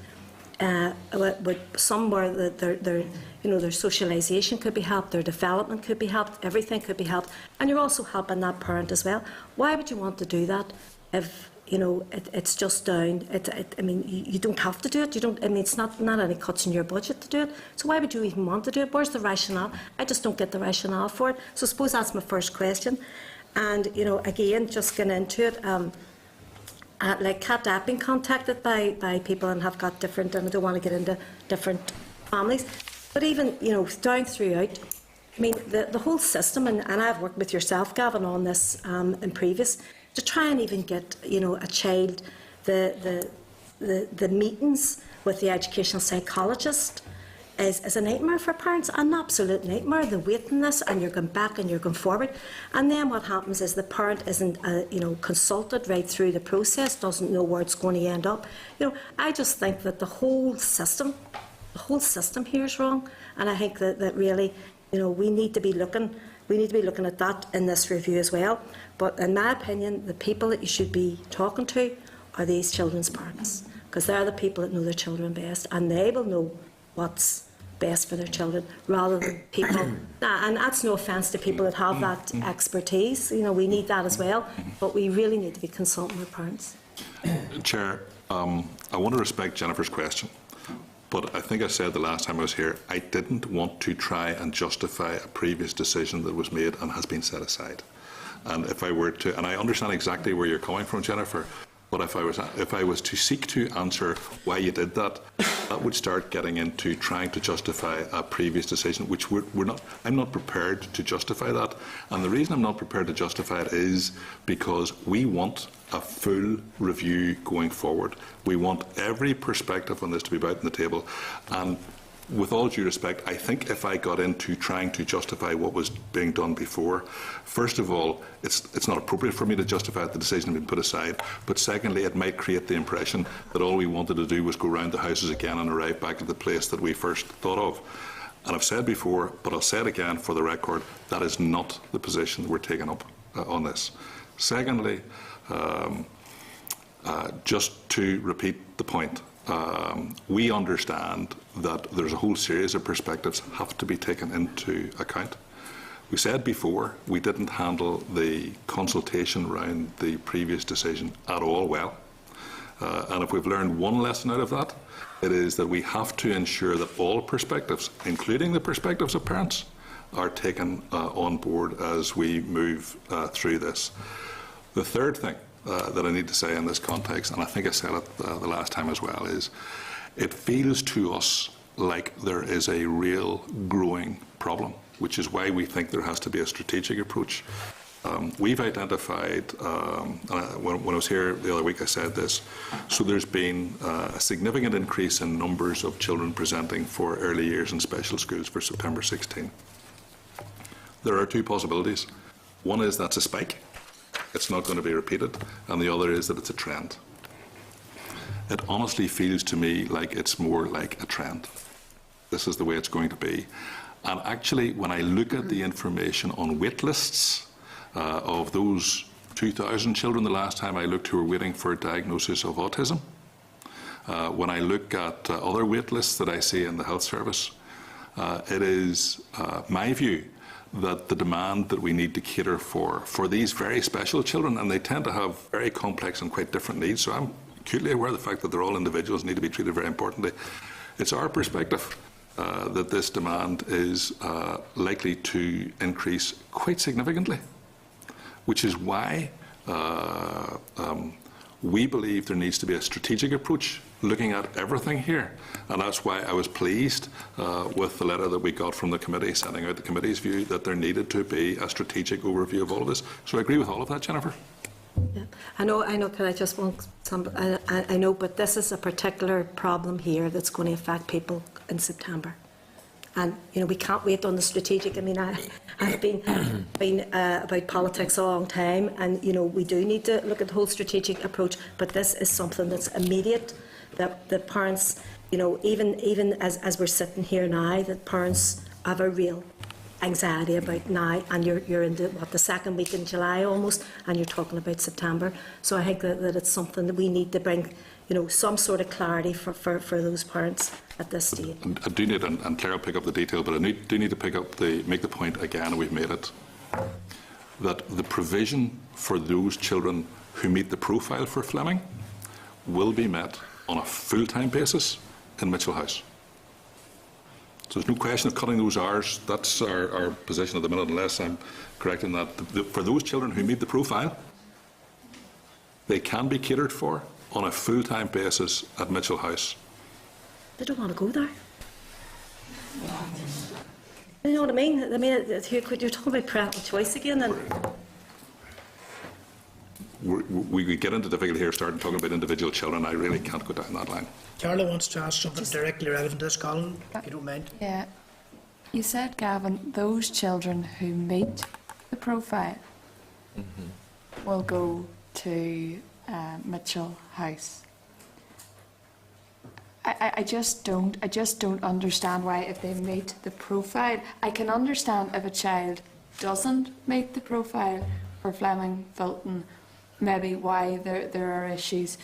Speaker 8: with somewhere that their you know, their socialisation could be helped, their development could be helped, everything could be helped, and you're also helping that parent as well. Why would you want to do that if, you know, it's just down? I mean, you don't have to do it. You don't. I mean, it's not any cuts in your budget to do it. So why would you even want to do it? Where's the rationale? I just don't get the rationale for it. So I suppose that's my first question. And, you know, again, just getting into it, like Kat, I've been contacted by people and have got different, and I don't want to get into different families, but even, you know, down throughout, I mean, the whole system, and I've worked with yourself, Gavin, on this in previous, to try and even get, you know, a child, the meetings with the educational psychologist is a nightmare for parents, an absolute nightmare. The waiting list, and you're going back and you're going forward, and then what happens is the parent isn't, you know, consulted right through the process, doesn't know where it's going to end up. You know, I just think that the whole system here is wrong, and I think that really, you know, we need to be looking we need to be looking at that in this review as well. But in my opinion, the people that you should be talking to are these children's parents, because they're the people that know their children best, and they will know what's best for their children, rather than people. And that's no offence to people that have that expertise. You know, we need that as well, but we really need to be consulting with parents.
Speaker 6: Chair, I want to respect Jennifer's question, but I think I said the last time I was here, I didn't want to try and justify a previous decision that was made and has been set aside. And if I were to, and I understand exactly where you're coming from, Jennifer, but if I was to seek to answer why you did that, that would start getting into trying to justify a previous decision, which we're not. I'm not prepared to justify that, and the reason I'm not prepared to justify it is because we want a full review going forward. We want every perspective on this to be brought on the table, and with all due respect, I think if I got into trying to justify what was being done before, first of all, it's not appropriate for me to justify the decision being put aside, but secondly, it might create the impression that all we wanted to do was go round the houses again and arrive back at the place that we first thought of. And I've said before, but I'll say it again for the record, that is not the position that we're taking up on this. Secondly, just to repeat the point, we understand that there's a whole series of perspectives have to be taken into account. We said before we didn't handle the consultation around the previous decision at all well. And if we've learned one lesson out of that, it is that we have to ensure that all perspectives, including the perspectives of parents, are taken on board as we move through this. The third thing that I need to say in this context, and I think I said it the last time as well, is it feels to us like there is a real growing problem, which is why we think there has to be a strategic approach. We've identified, when I was here the other week I said this, so there's been a significant increase in numbers of children presenting for early years in special schools for September 16. There are two possibilities. One is that's a spike. It's not going to be repeated, and the other is that it's a trend. It honestly feels to me like it's more like a trend. This is the way it's going to be. And actually, when I look at the information on wait lists of those 2,000 children the last time I looked who were waiting for a diagnosis of autism, when I look at other wait lists that I see in the health service, it is my view that the demand that we need to cater for these very special children, and they tend to have very complex and quite different needs, so I'm acutely aware of the fact that they're all individuals, need to be treated very importantly. It's our perspective that this demand is likely to increase quite significantly, which is why we believe there needs to be a strategic approach looking at everything here, and that's why I was pleased with the letter that we got from the committee setting out the committee's view that there needed to be a strategic overview of all of this. So I agree with all of that, Jennifer.
Speaker 8: Yeah. I know. Can I just want some? I know, but this is a particular problem here that's going to affect people in September, and you know we can't wait on the strategic. I mean, I've been about politics a long time, and you know we do need to look at the whole strategic approach. But this is something that's immediate. That the parents, you know, even as we're sitting here now, that parents have a real anxiety about now, and you're in the second week in July almost, and you're talking about September. So I think that it's something that we need to bring, you know, some sort of clarity for those parents at this stage.
Speaker 6: I do need, and Claire will pick up the detail, but I do need to make the point again, and we've made it, that the provision for those children who meet the profile for Fleming will be met on a full-time basis in Mitchell House. So there's no question of cutting those hours. That's our position at the minute, unless I'm correct in that. For those children who meet the profile, they can be catered for on a full-time basis at Mitchell House.
Speaker 8: They don't want to go there. You know what I mean? I mean, you're talking about parental choice again, and
Speaker 6: we get into difficulty here starting talking about individual children. I really can't go down that line.
Speaker 1: Carla wants to ask something directly relevant to this, Colin, if you don't mind.
Speaker 4: Yeah. You said, Gavin, those children who meet the profile will go to Mitchell House. I just don't understand why, if they meet the profile, I can understand if a child doesn't meet the profile for Fleming Fulton, maybe why there are issues.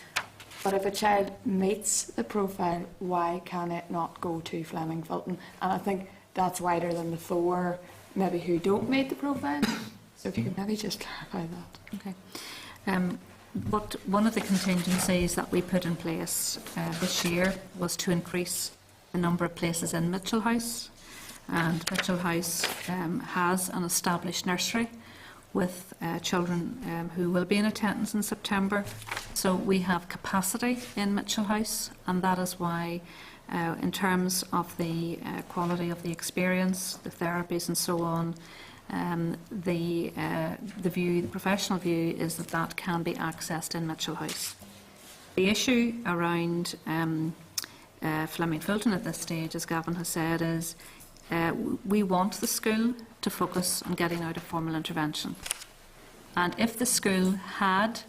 Speaker 4: But if a child meets the profile, why can it not go to Fleming Fulton? And I think that's wider than the 4 maybe who don't meet the profile. So if you could maybe just clarify that.
Speaker 2: Okay. One of the contingencies that we put in place this year was to increase the number of places in Mitchell House. And Mitchell House has an established nursery with children who will be in attendance in September. So we have capacity in Mitchell House, and that is why, in terms of the quality of the experience, the therapies and so on, the professional view is that that can be accessed in Mitchell House. The issue around Fleming Fulton at this stage, as Gavin has said, is we want the school to focus on getting out of formal intervention. And if the school have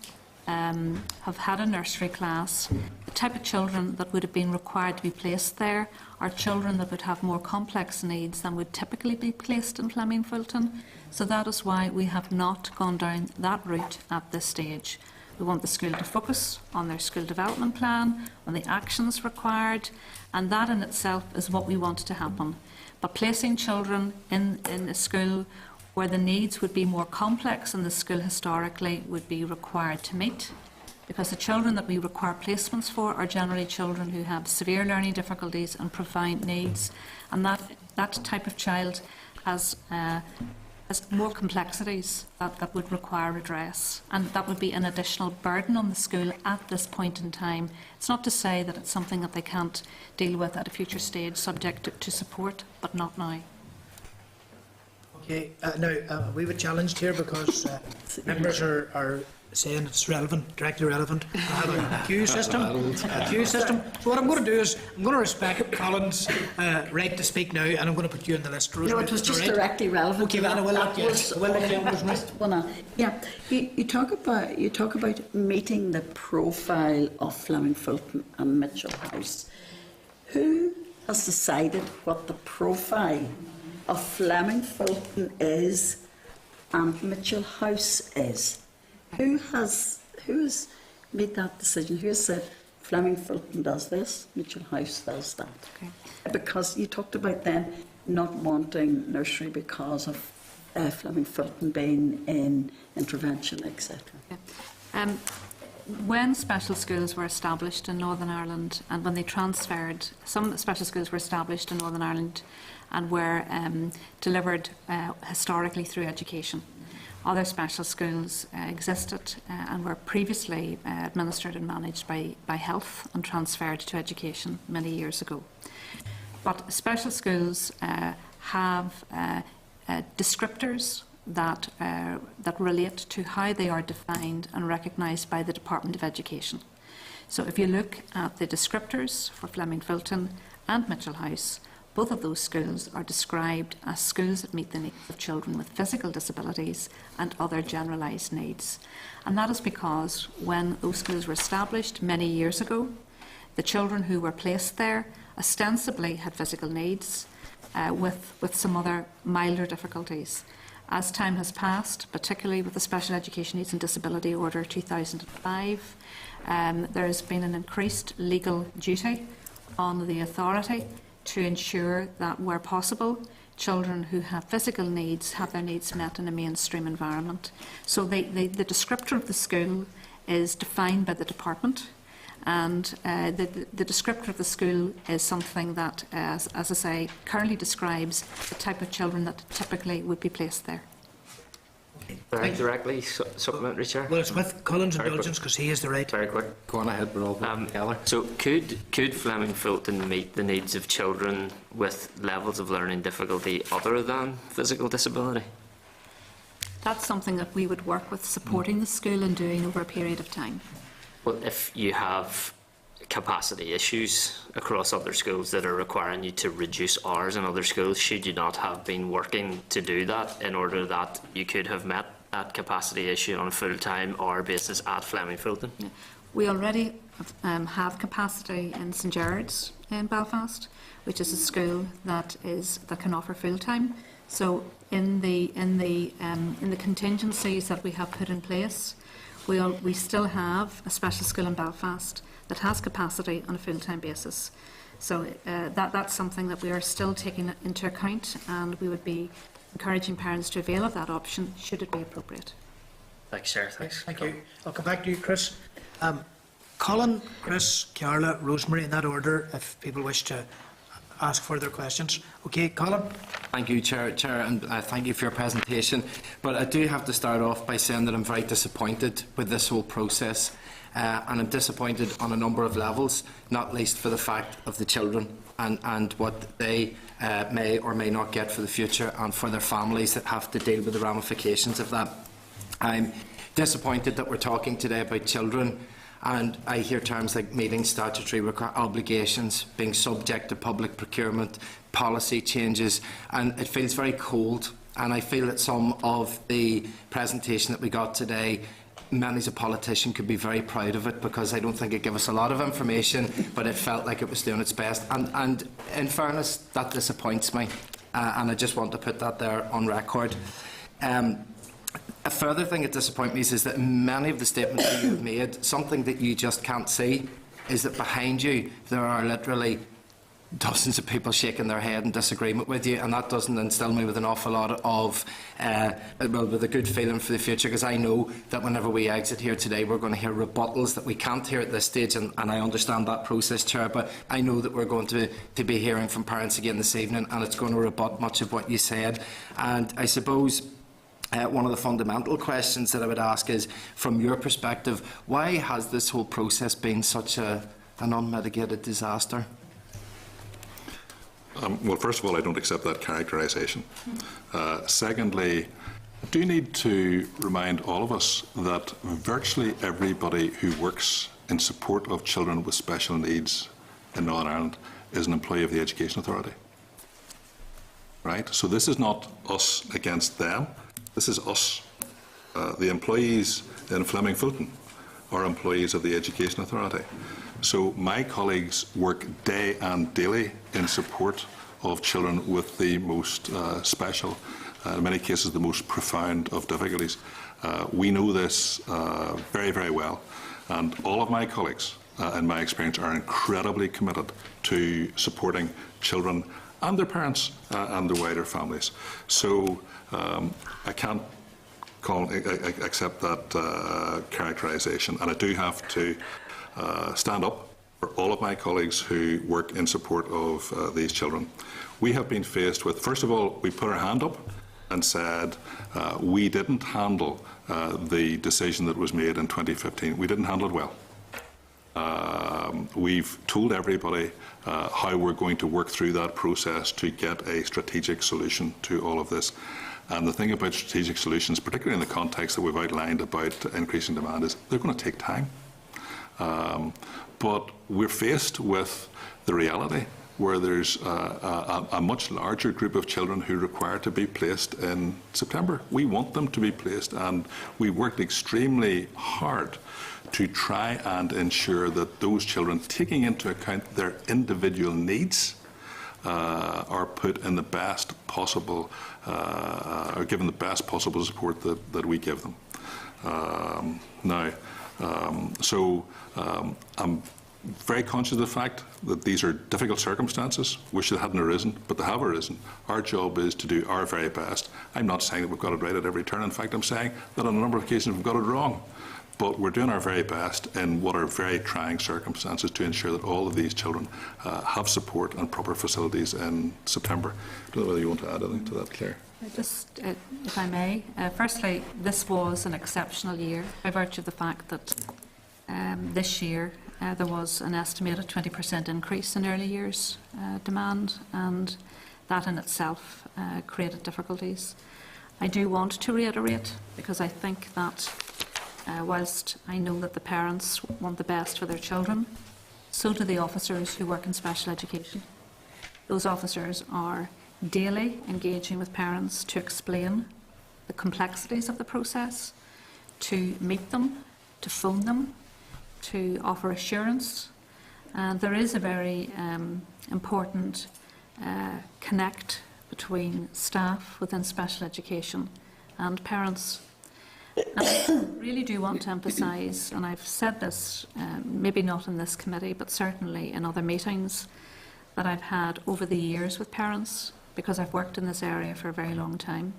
Speaker 2: had a nursery class, the type of children that would have been required to be placed there are children that would have more complex needs than would typically be placed in Fleming Fulton. So that is why we have not gone down that route at this stage. We want the school to focus on their school development plan, on the actions required, and that in itself is what we want to happen. But placing children in a school where the needs would be more complex than the school historically would be required to meet, because the children that we require placements for are generally children who have severe learning difficulties and profound needs, and that type of child has more complexities that would require redress, and that would be an additional burden on the school at this point in time. It's not to say that it's something that they can't deal with at a future stage subject to support, but not now.
Speaker 1: Okay, now we were challenged here because members are saying it's relevant, directly relevant. I have a queue system. So what I'm going to do is I'm going to respect Colin's right to speak now, and I'm going to put you in the list.
Speaker 9: No, it was just directly relevant.
Speaker 1: Okay,
Speaker 9: to
Speaker 1: I will let
Speaker 9: you talk about meeting the profile of Fleming Fulton and Mitchell House. Who has decided what the profile of Fleming Fulton is and Mitchell House is? Who has made that decision? Who has said Fleming Fulton does this, Mitchell House does that?
Speaker 2: Okay.
Speaker 9: Because you talked about then not wanting nursery because of Fleming Fulton being in intervention, etc.
Speaker 2: Yeah. When special schools were established in Northern Ireland, and when they transferred, some special schools were established in Northern Ireland and were delivered historically through education. Other special schools existed and were previously administered and managed by health and transferred to education many years ago. But special schools have descriptors that relate to how they are defined and recognised by the Department of Education. So if you look at the descriptors for Fleming Fulton and Mitchell House, both of those schools are described as schools that meet the needs of children with physical disabilities and other generalised needs. And that is because when those schools were established many years ago, the children who were placed there ostensibly had physical needs with some other milder difficulties. As time has passed, particularly with the Special Education Needs and Disability Order 2005, there has been an increased legal duty on the authority to ensure that, where possible, children who have physical needs have their needs met in a mainstream environment. So the descriptor of the school is defined by the department, and the descriptor of the school is something that, as I say, currently describes the type of children that typically would be placed there.
Speaker 10: Very directly, supplementary, Chair.
Speaker 1: Well, it's with Colin's indulgence because he has the right.
Speaker 10: Very quick.
Speaker 11: Go on ahead, we're all together.
Speaker 10: So could Fleming Fulton meet the needs of children with levels of learning difficulty other than physical disability?
Speaker 2: That's something that we would work with supporting the school and doing over a period of time.
Speaker 10: Well, if you have capacity issues across other schools that are requiring you to reduce hours in other schools, should you not have been working to do that in order that you could have met that capacity issue on a full-time hour basis at Fleming Fulton?
Speaker 2: Yeah. We already have capacity in St Gerard's in Belfast, which is a school that can offer full-time So in the contingencies that we have put in place, we still have a special school in Belfast that has capacity on a full-time basis. So that's something that we are still taking into account, and we would be encouraging parents to avail of that option should it be appropriate.
Speaker 10: Thanks, Chair. Thanks.
Speaker 1: Thank you. I'll come back to you, Chris. Colin, Chris, Comhairle, Rosemary, in that order, if people wish to ask further questions. Okay, Colin.
Speaker 11: Thank you, Chair, and thank you for your presentation. But I do have to start off by saying that I'm very disappointed with this whole process, and I'm disappointed on a number of levels, not least for the fact of the children and what they may or may not get for the future, and for their families that have to deal with the ramifications of that. I'm disappointed that we're talking today about children, and I hear terms like meeting statutory obligations, being subject to public procurement, policy changes, and it feels very cold. And I feel that some of the presentation that we got today, many as a politician could be very proud of it, because I don't think it gave us a lot of information, but it felt like it was doing its best. And in fairness, that disappoints me, and I just want to put that there on record. A further thing that disappoints me is that many of the statements that you have made, something that you just can't see is that behind you there are literally dozens of people shaking their head in disagreement with you, and that doesn't instill me with an awful lot of, with a good feeling for the future, because I know that whenever we exit here today we're going to hear rebuttals that we can't hear at this stage, and I understand that process, Chair, but I know that we're going to be hearing from parents again this evening, and it's going to rebut much of what you said. And I suppose one of the fundamental questions that I would ask is, from your perspective, why has this whole process been such an unmitigated disaster?
Speaker 6: Well, first of all, I don't accept that characterisation. Secondly, I do need to remind all of us that virtually everybody who works in support of children with special needs in Northern Ireland is an employee of the Education Authority. Right? So this is not us against them. This is us. The employees in Fleming Fulton are employees of the Education Authority. So my colleagues work day and daily in support of children with the most special, in many cases the most profound of difficulties. We know this very, very well, and all of my colleagues, in my experience, are incredibly committed to supporting children and their parents and their wider families. So I can't accept that characterisation, and I do have to stand up for all of my colleagues who work in support of these children. We have been faced with, first of all, we put our hand up and said we didn't handle the decision that was made in 2015. We didn't handle it well. We've told everybody how we're going to work through that process to get a strategic solution to all of this. And the thing about strategic solutions, particularly in the context that we've outlined about increasing demand, is they're going to take time. But we're faced with the reality where there's a much larger group of children who require to be placed in September. We want them to be placed, and we worked extremely hard to try and ensure that those children, taking into account their individual needs, are put in the best possible, are given the best possible support that we give them. I'm very conscious of the fact that these are difficult circumstances. Wish they hadn't arisen, but they have arisen. Our job is to do our very best. I'm not saying that we've got it right at every turn. In fact, I'm saying that on a number of occasions we've got it wrong. But we're doing our very best in what are very trying circumstances to ensure that all of these children have support and proper facilities in September. I don't know whether you want to add anything to that, Claire.
Speaker 2: Just, if I may, firstly, this was an exceptional year by virtue of the fact that this year there was an estimated 20% increase in early years demand, and that in itself created difficulties. I do want to reiterate, because I think that whilst I know that the parents want the best for their children, so do the officers who work in special education. Those officers are daily engaging with parents to explain the complexities of the process, to meet them, to phone them, to offer assurance. And there is a very important connect between staff within special education and parents. And I really do want to emphasise, and I've said this, maybe not in this committee, but certainly in other meetings that I've had over the years with parents, because I've worked in this area for a very long time.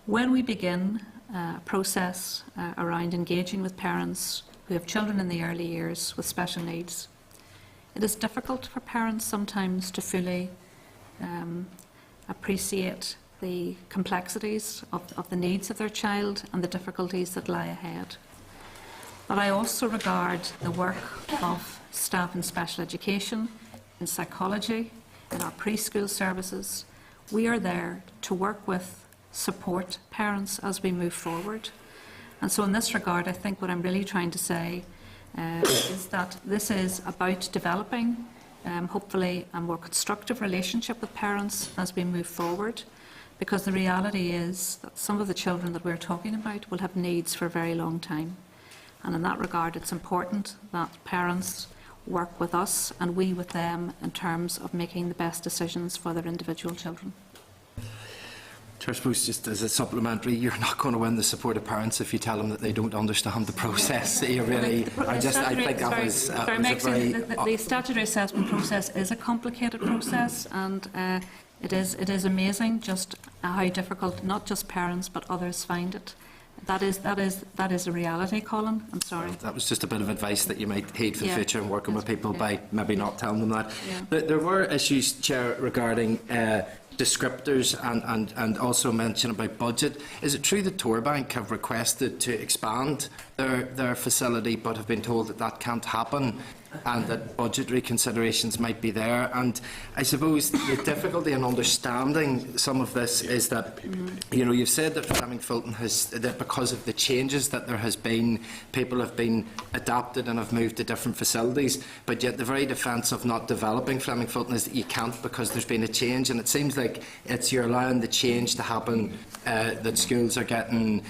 Speaker 2: When we begin a process around engaging with parents who have children in the early years with special needs, it is difficult for parents sometimes to fully appreciate the complexities of the needs of their child and the difficulties that lie ahead. But I also regard the work of staff in special education, in psychology, in our preschool services. We are there to work with, support parents as we move forward. And so in this regard, I think what I'm really trying to say is that this is about developing, hopefully, a more constructive relationship with parents as we move forward, because the reality is that some of the children that we're talking about will have needs for a very long time. And in that regard, it's important that parents work with us and we with them in terms of making the best decisions for their individual children.
Speaker 11: I suppose just as a supplementary, you're not going to win the support of parents if you tell them that they don't understand the process. You really, I think that was a very...
Speaker 2: The statutory assessment process is a complicated process, and it is amazing just how difficult not just parents but others find it. That is a reality, Colin. I'm sorry.
Speaker 11: That was just a bit of advice that you might heed for the future in working with people by maybe not telling them that.
Speaker 2: Yeah.
Speaker 11: There were issues, Chair, regarding descriptors and also mention about budget. Is it true that Torbank have requested to expand their facility but have been told that that can't happen and that budgetary considerations might be there? And I suppose the difficulty in understanding some of this is that, you know, you've said that Fleming Fulton has, that because of the changes that there has been, people have been adapted and have moved to different facilities, but yet the very defence of not developing Fleming Fulton is that you can't because there's been a change, and it seems like you're allowing the change to happen, that schools are getting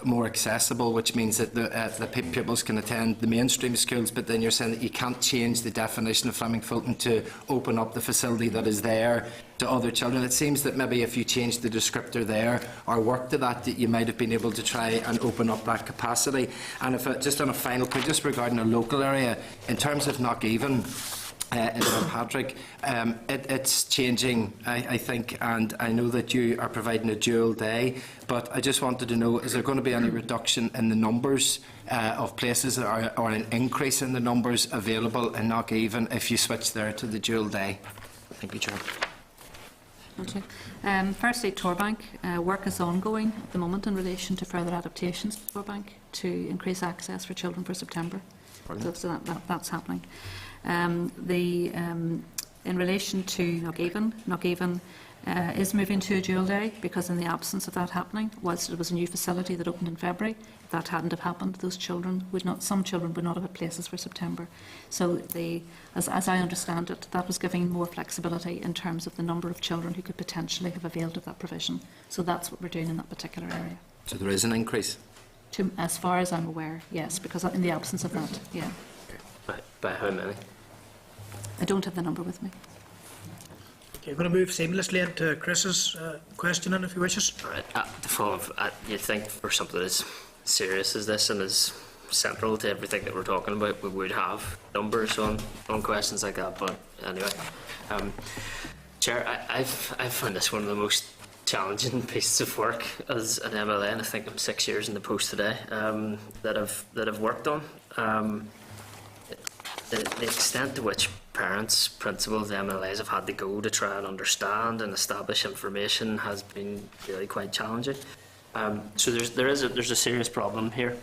Speaker 11: more accessible, which means that the pupils can attend the mainstream schools, but then you're saying that you can't change the definition of Fleming Fulton to open up the facility that is there to other children. It seems that maybe if you changed the descriptor there or worked to that you might have been able to try and open up that capacity. And if just on a final point, just regarding a local area, in terms of Knockhaven, in Patrick, it's changing, I think, and I know that you are providing a dual day, but I just wanted to know, is there going to be any reduction in the numbers of places or an increase in the numbers available in Knockhaven if you switch there to the dual day? Thank you, Chair.
Speaker 2: Okay. Firstly, Torbank, work is ongoing at the moment in relation to further adaptations to Torbank to increase access for children for September. So that's happening. In relation to Knockhaven is moving to a dual day because in the absence of that happening, whilst it was a new facility that opened in February, if that hadn't have happened, those children would not, some children would not have had places for September. So as I understand it, that was giving more flexibility in terms of the number of children who could potentially have availed of that provision. So that's what we're doing in that particular area.
Speaker 11: So there is an increase?
Speaker 2: As far as I'm aware, yes, because in the absence of that, yeah.
Speaker 10: By how many?
Speaker 2: I don't have the number with me.
Speaker 1: Okay, I'm going to move seamlessly into Chris's questioning, if he wishes.
Speaker 10: All right. To follow up, you'd think for something as serious as this and as central to everything that we're talking about, we would have numbers on questions like that. But anyway, Chair, I've found this one of the most challenging pieces of work as an MLA, and I think I'm 6 years in the post today, that I've worked on. The extent to which parents, principals, MLAs have had to go to try and understand and establish information has been really quite challenging. So there's a serious problem here.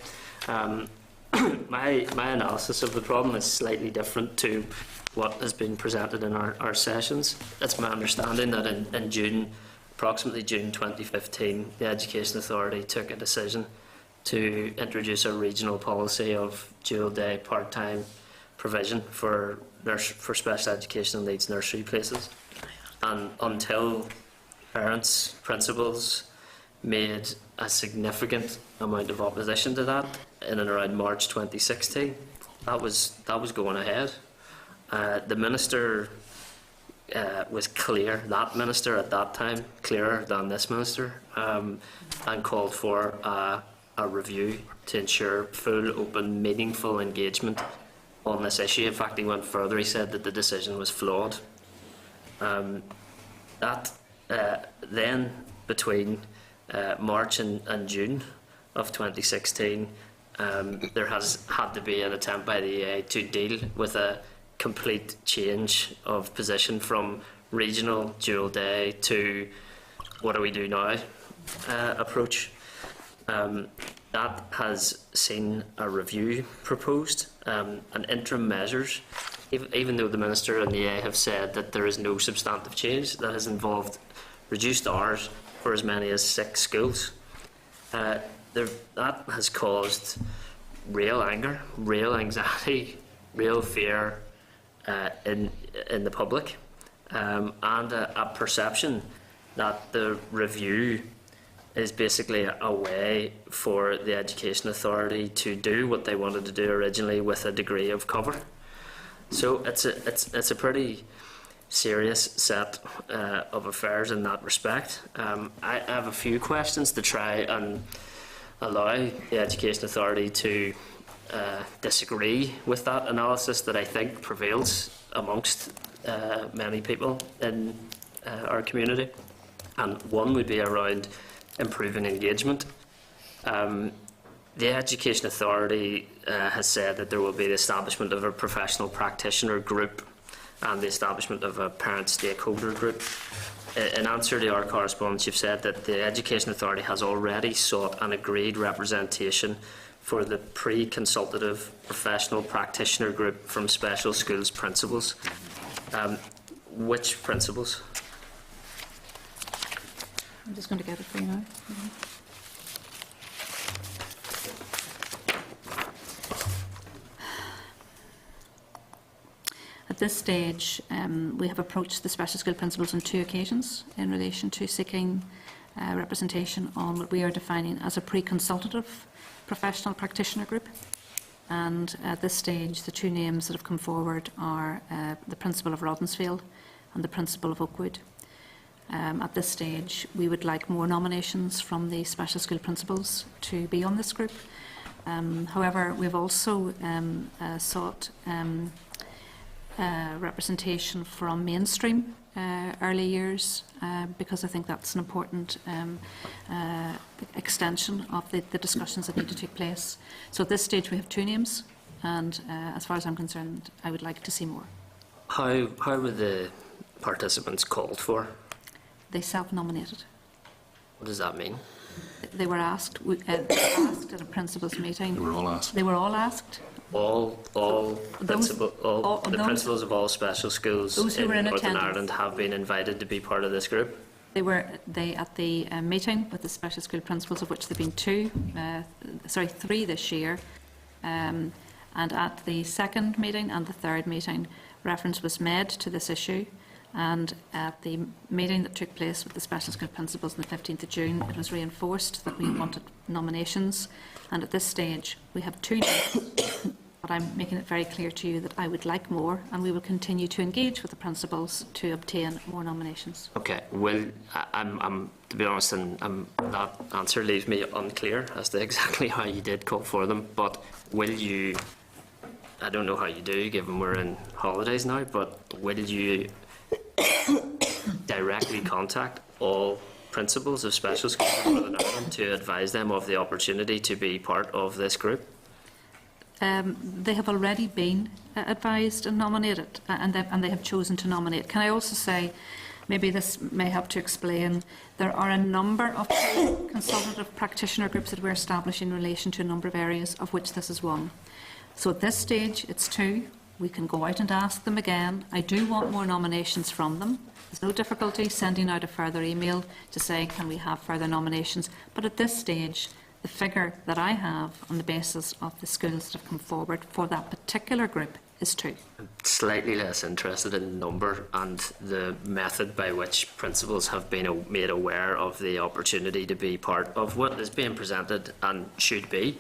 Speaker 10: My analysis of the problem is slightly different to what has been presented in our sessions. It's my understanding that in June, approximately June 2015, the Education Authority took a decision to introduce a regional policy of dual day part-time provision for special educational needs nursery places, and until parents, principals made a significant amount of opposition to that in and around March 2016, that was going ahead. The Minister was clear, that minister at that time, clearer than this minister, and called for a review to ensure full, open, meaningful engagement on this issue. In fact, he went further. He said that the decision was flawed. Then, between March and June of 2016, there has had to be an attempt by the EA to deal with a complete change of position from regional dual day to what do we do now approach. That has seen a review proposed and interim measures, even though the Minister and the EA have said that there is no substantive change. That has involved reduced hours for as many as 6 schools. That has caused real anger, real anxiety, real fear in the public, and a perception that the review is basically a way for the Education Authority to do what they wanted to do originally with a degree of cover. So it's a pretty serious set of affairs in that respect. I have a few questions to try and allow the Education Authority to disagree with that analysis that I think prevails amongst many people in our community. And one would be around improving engagement. The Education Authority has said that there will be the establishment of a professional practitioner group and the establishment of a parent stakeholder group. In answer to our correspondence, you've said that the Education Authority has already sought an agreed representation for the pre-consultative professional practitioner group from special schools principals. Which principals?
Speaker 2: I'm just going to get it for you now. At this stage, we have approached the special school principals on 2 occasions in relation to seeking representation on what we are defining as a pre-consultative professional practitioner group. And at this stage, the 2 names that have come forward are the principal of Rodensfield and the principal of Oakwood. At this stage, we would like more nominations from the special school principals to be on this group. However, we've also sought representation from mainstream early years because I think that's an important extension of the discussions that need to take place. So at this stage, we have 2 names, and as far as I'm concerned, I would like to see more.
Speaker 10: How were the participants called for?
Speaker 2: They self-nominated.
Speaker 10: What does that mean?
Speaker 2: They were asked at a principals meeting.
Speaker 6: They were all asked.
Speaker 2: They were all asked.
Speaker 10: The principals of all special schools in Northern Ireland have been invited to be part of this group.
Speaker 2: They at the meeting with the special school principals, of which there have been 3 this year, and at the second meeting and the third meeting, reference was made to this issue. And at the meeting that took place with the special school principals on the 15th of June, it was reinforced that we wanted nominations. And at this stage, we have 2 names. But I'm making it very clear to you that I would like more, and we will continue to engage with the principals to obtain more nominations.
Speaker 10: Okay. Well, I'm to be honest, and that answer leaves me unclear as to exactly how you did call for them. But will you? I don't know how you do, given we're in holidays now. But will you directly contact all principals of special schools in Northern Ireland to advise them of the opportunity to be part of this group?
Speaker 2: They have already been advised and nominated, and they have chosen to nominate. Can I also say, maybe this may help to explain, there are a number of consultative practitioner groups that we're establishing in relation to a number of areas, of which this is one. So at this stage, it's 2. We can go out and ask them again. I do want more nominations from them. There's no difficulty sending out a further email to say, can we have further nominations? But at this stage, the figure that I have on the basis of the schools that have come forward for that particular group is 2.
Speaker 10: I'm slightly less interested in the number and the method by which principals have been made aware of the opportunity to be part of what is being presented and should be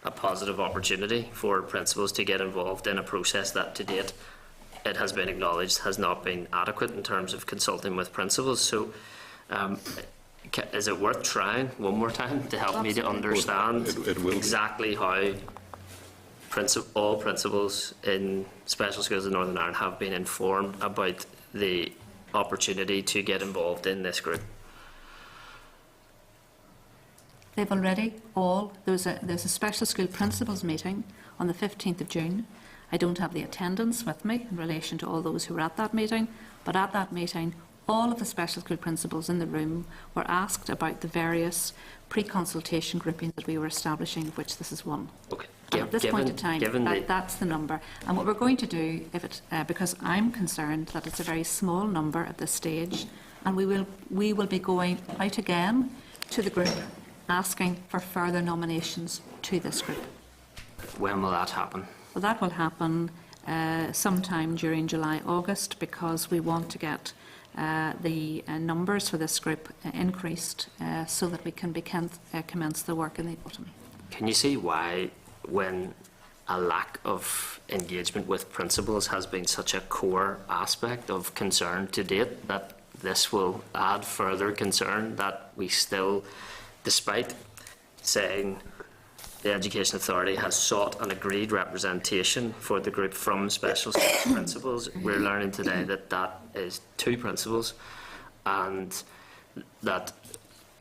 Speaker 10: a positive opportunity for principals to get involved in a process that to date it has been acknowledged, has not been adequate in terms of consulting with principals. So is it worth trying one more time to help me to understand
Speaker 6: It will be.
Speaker 10: exactly how all principals in special schools in Northern Ireland have been informed about the opportunity to get involved in this group?
Speaker 2: They've already all, there's a special school principals meeting on the 15th of June. I don't have the attendance with me in relation to all those who were at that meeting, but at that meeting, all of the special school principals in the room were asked about the various pre-consultation groupings that we were establishing, of which this is one.
Speaker 10: Okay.
Speaker 2: And at this point in time, that's the number. And what we're going to do, if it, because I'm concerned that it's a very small number at this stage, and we will be going out again to the group, asking for further nominations to this group.
Speaker 10: When will that happen?
Speaker 2: Well, that will happen sometime during July, August, because we want to get the numbers for this group increased so that we can commence the work in the autumn.
Speaker 10: Can you see why, when a lack of engagement with principals has been such a core aspect of concern to date, that this will add further concern, that we still, despite saying the Education Authority has sought an agreed representation for the group from special schools principals, we're learning today that that is 2 principals, and that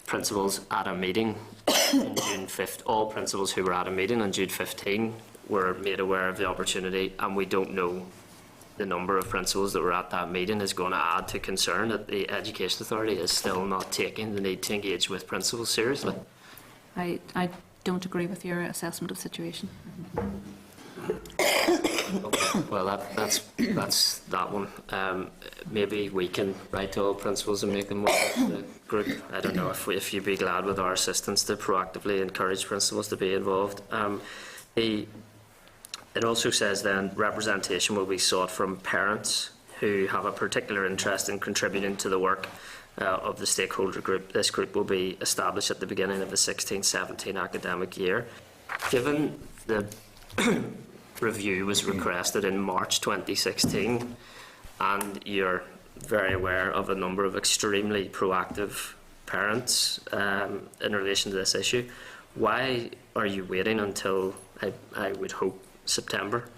Speaker 10: principals at a meeting on June 5th, all principals who were at a meeting on June 15 were made aware of the opportunity, and we don't know the number of principals that were at that meeting is going to add to concern that the Education Authority is still not taking the need to engage with principals seriously.
Speaker 2: I don't agree with your assessment of the situation.
Speaker 10: Okay. Well, that's that one. Maybe we can write to all principals and make them work with the group. I don't know if you'd be glad with our assistance to proactively encourage principals to be involved. It also says then representation will be sought from parents who have a particular interest in contributing to the work of the stakeholder group. This group will be established at the beginning of the 16-17 academic year. Given the review was requested in March 2016, and you're very aware of a number of extremely proactive parents in relation to this issue, why are you waiting until, I would hope, September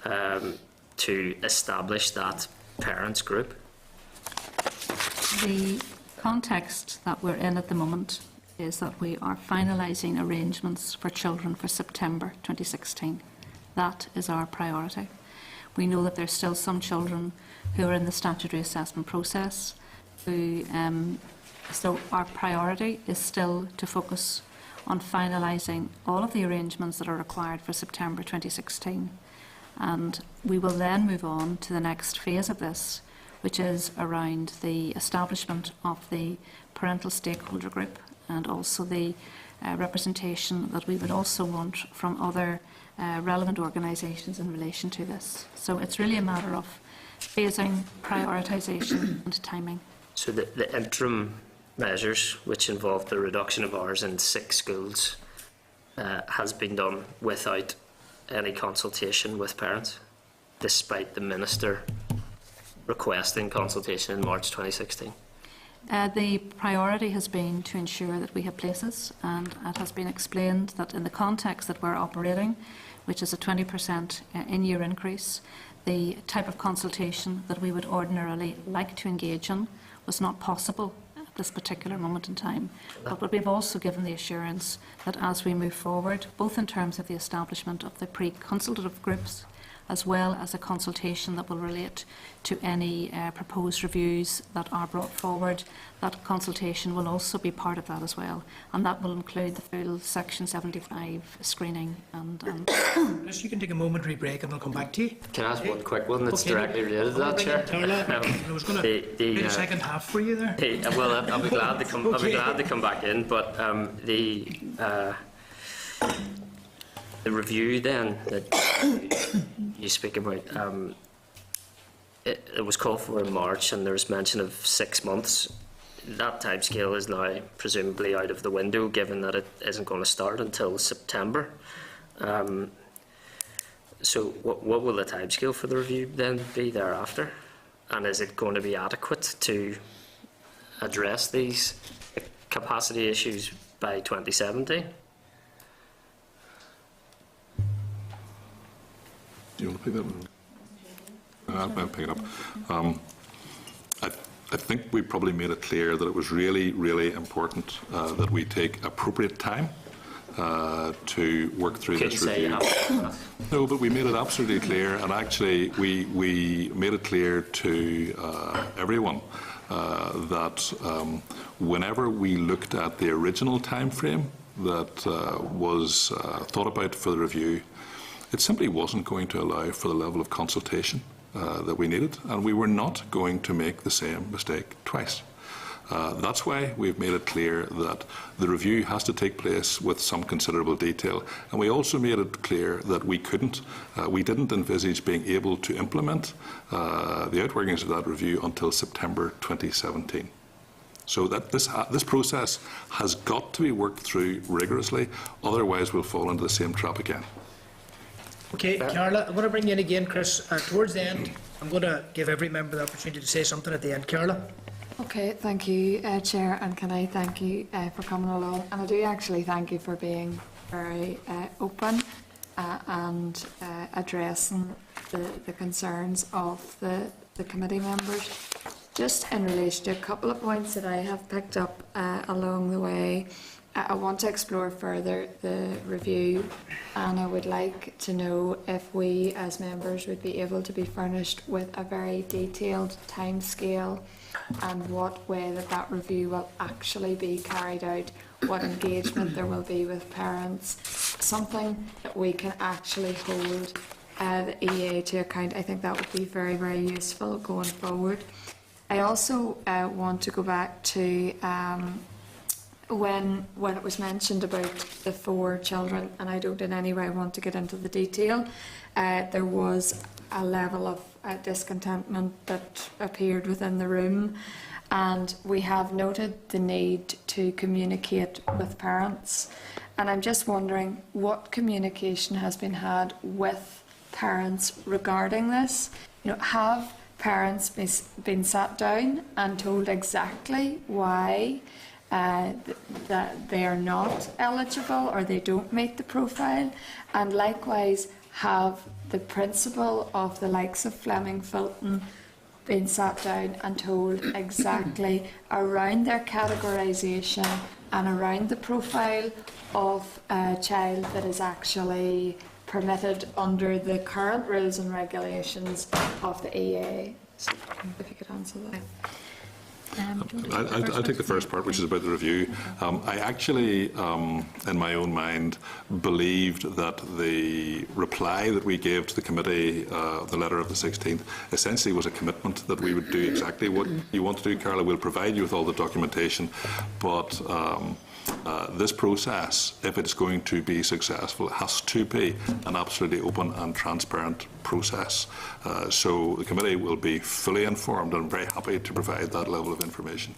Speaker 10: to establish that parents group?
Speaker 2: The context that we're in at the moment is that we are finalising arrangements for children for September 2016. That is our priority. We know that there's still some children who are in the statutory assessment process, so our priority is still to focus on finalising all of the arrangements that are required for September 2016. And we will then move on to the next phase of this, which is around the establishment of the parental stakeholder group, and also the representation that we would also want from other relevant organisations in relation to this. So it's really a matter of phasing, prioritisation and timing.
Speaker 10: So the interim measures, which involve the reduction of hours in 6 schools, has been done without any consultation with parents, despite the Minister requesting consultation in March 2016.
Speaker 2: The priority has been to ensure that we have places, and it has been explained that in the context that we're operating, which is a 20% in-year increase, the type of consultation that we would ordinarily like to engage in was not possible at this particular moment in time. But we've also given the assurance that as we move forward, both in terms of the establishment of the pre-consultative groups, as well as a consultation that will relate to any proposed reviews that are brought forward. That consultation will also be part of that as well, and that will include the full Section 75 screening. And
Speaker 1: Yes, you can take a momentary break and I'll come back to you.
Speaker 10: Can I ask one quick one that's
Speaker 1: Okay.
Speaker 10: directly related to that, Chair?
Speaker 1: I was going to do the second half for you there.
Speaker 10: Well, I'll be glad to come. I'll be
Speaker 1: Okay.
Speaker 10: glad to come back in. But the review then that you speak about, it was called for in March, and there was mention of 6 months. That timescale is now presumably out of the window, given that it isn't going to start until September. So what will the timescale for the review then be thereafter? And is it going to be adequate to address these capacity issues by 2017?
Speaker 6: Do you want to pick that one? I'll pick it up. I think we probably made it clear that it was really, really important that we take appropriate time to work through this review. No, but we made it absolutely clear, and actually we made it clear to everyone that whenever we looked at the original time frame that was thought about for the review, it simply wasn't going to allow for the level of consultation that we needed, and we were not going to make the same mistake twice. That's why we've made it clear that the review has to take place with some considerable detail, and we also made it clear that we didn't envisage being able to implement the outworkings of that review until September 2017. So that this process has got to be worked through rigorously, otherwise we'll fall into the same trap again.
Speaker 1: Okay, Carla, I'm going to bring you in again, Chris. Towards the end, I'm going to give every member the opportunity to say something at the end. Carla?
Speaker 4: Okay, thank you, Chair, and can I thank you for coming along? And I do actually thank you for being very open and addressing the concerns of the committee members. Just in relation to a couple of points that I have picked up along the way, I want to explore further the review, and I would like to know if we as members would be able to be furnished with a very detailed timescale and what way that review will actually be carried out, what engagement there will be with parents, something that we can actually hold the EA to account. I think that would be very, very useful going forward. I also want to go back to when it was mentioned about the 4 children, and I don't in any way want to get into the detail, there was a level of discontentment that appeared within the room, and we have noted the need to communicate with parents, and I'm just wondering what communication has been had with parents regarding this. Have parents been sat down and told exactly why that they are not eligible or they don't meet the profile, and likewise have the principal of the likes of Fleming Fulton been sat down and told exactly around their categorisation and around the profile of a child that is actually permitted under the current rules and regulations of the EA. So if you could answer that.
Speaker 6: I'll take the first part, which is about the review. I actually, in my own mind, believed that the reply that we gave to the committee, the letter of the 16th, essentially was a commitment that we would do exactly what you want to do, Carla. We'll provide you with all the documentation, but this process, if it's going to be successful, has to be an absolutely open and transparent process. So the committee will be fully informed, and I'm very happy to provide that level of information.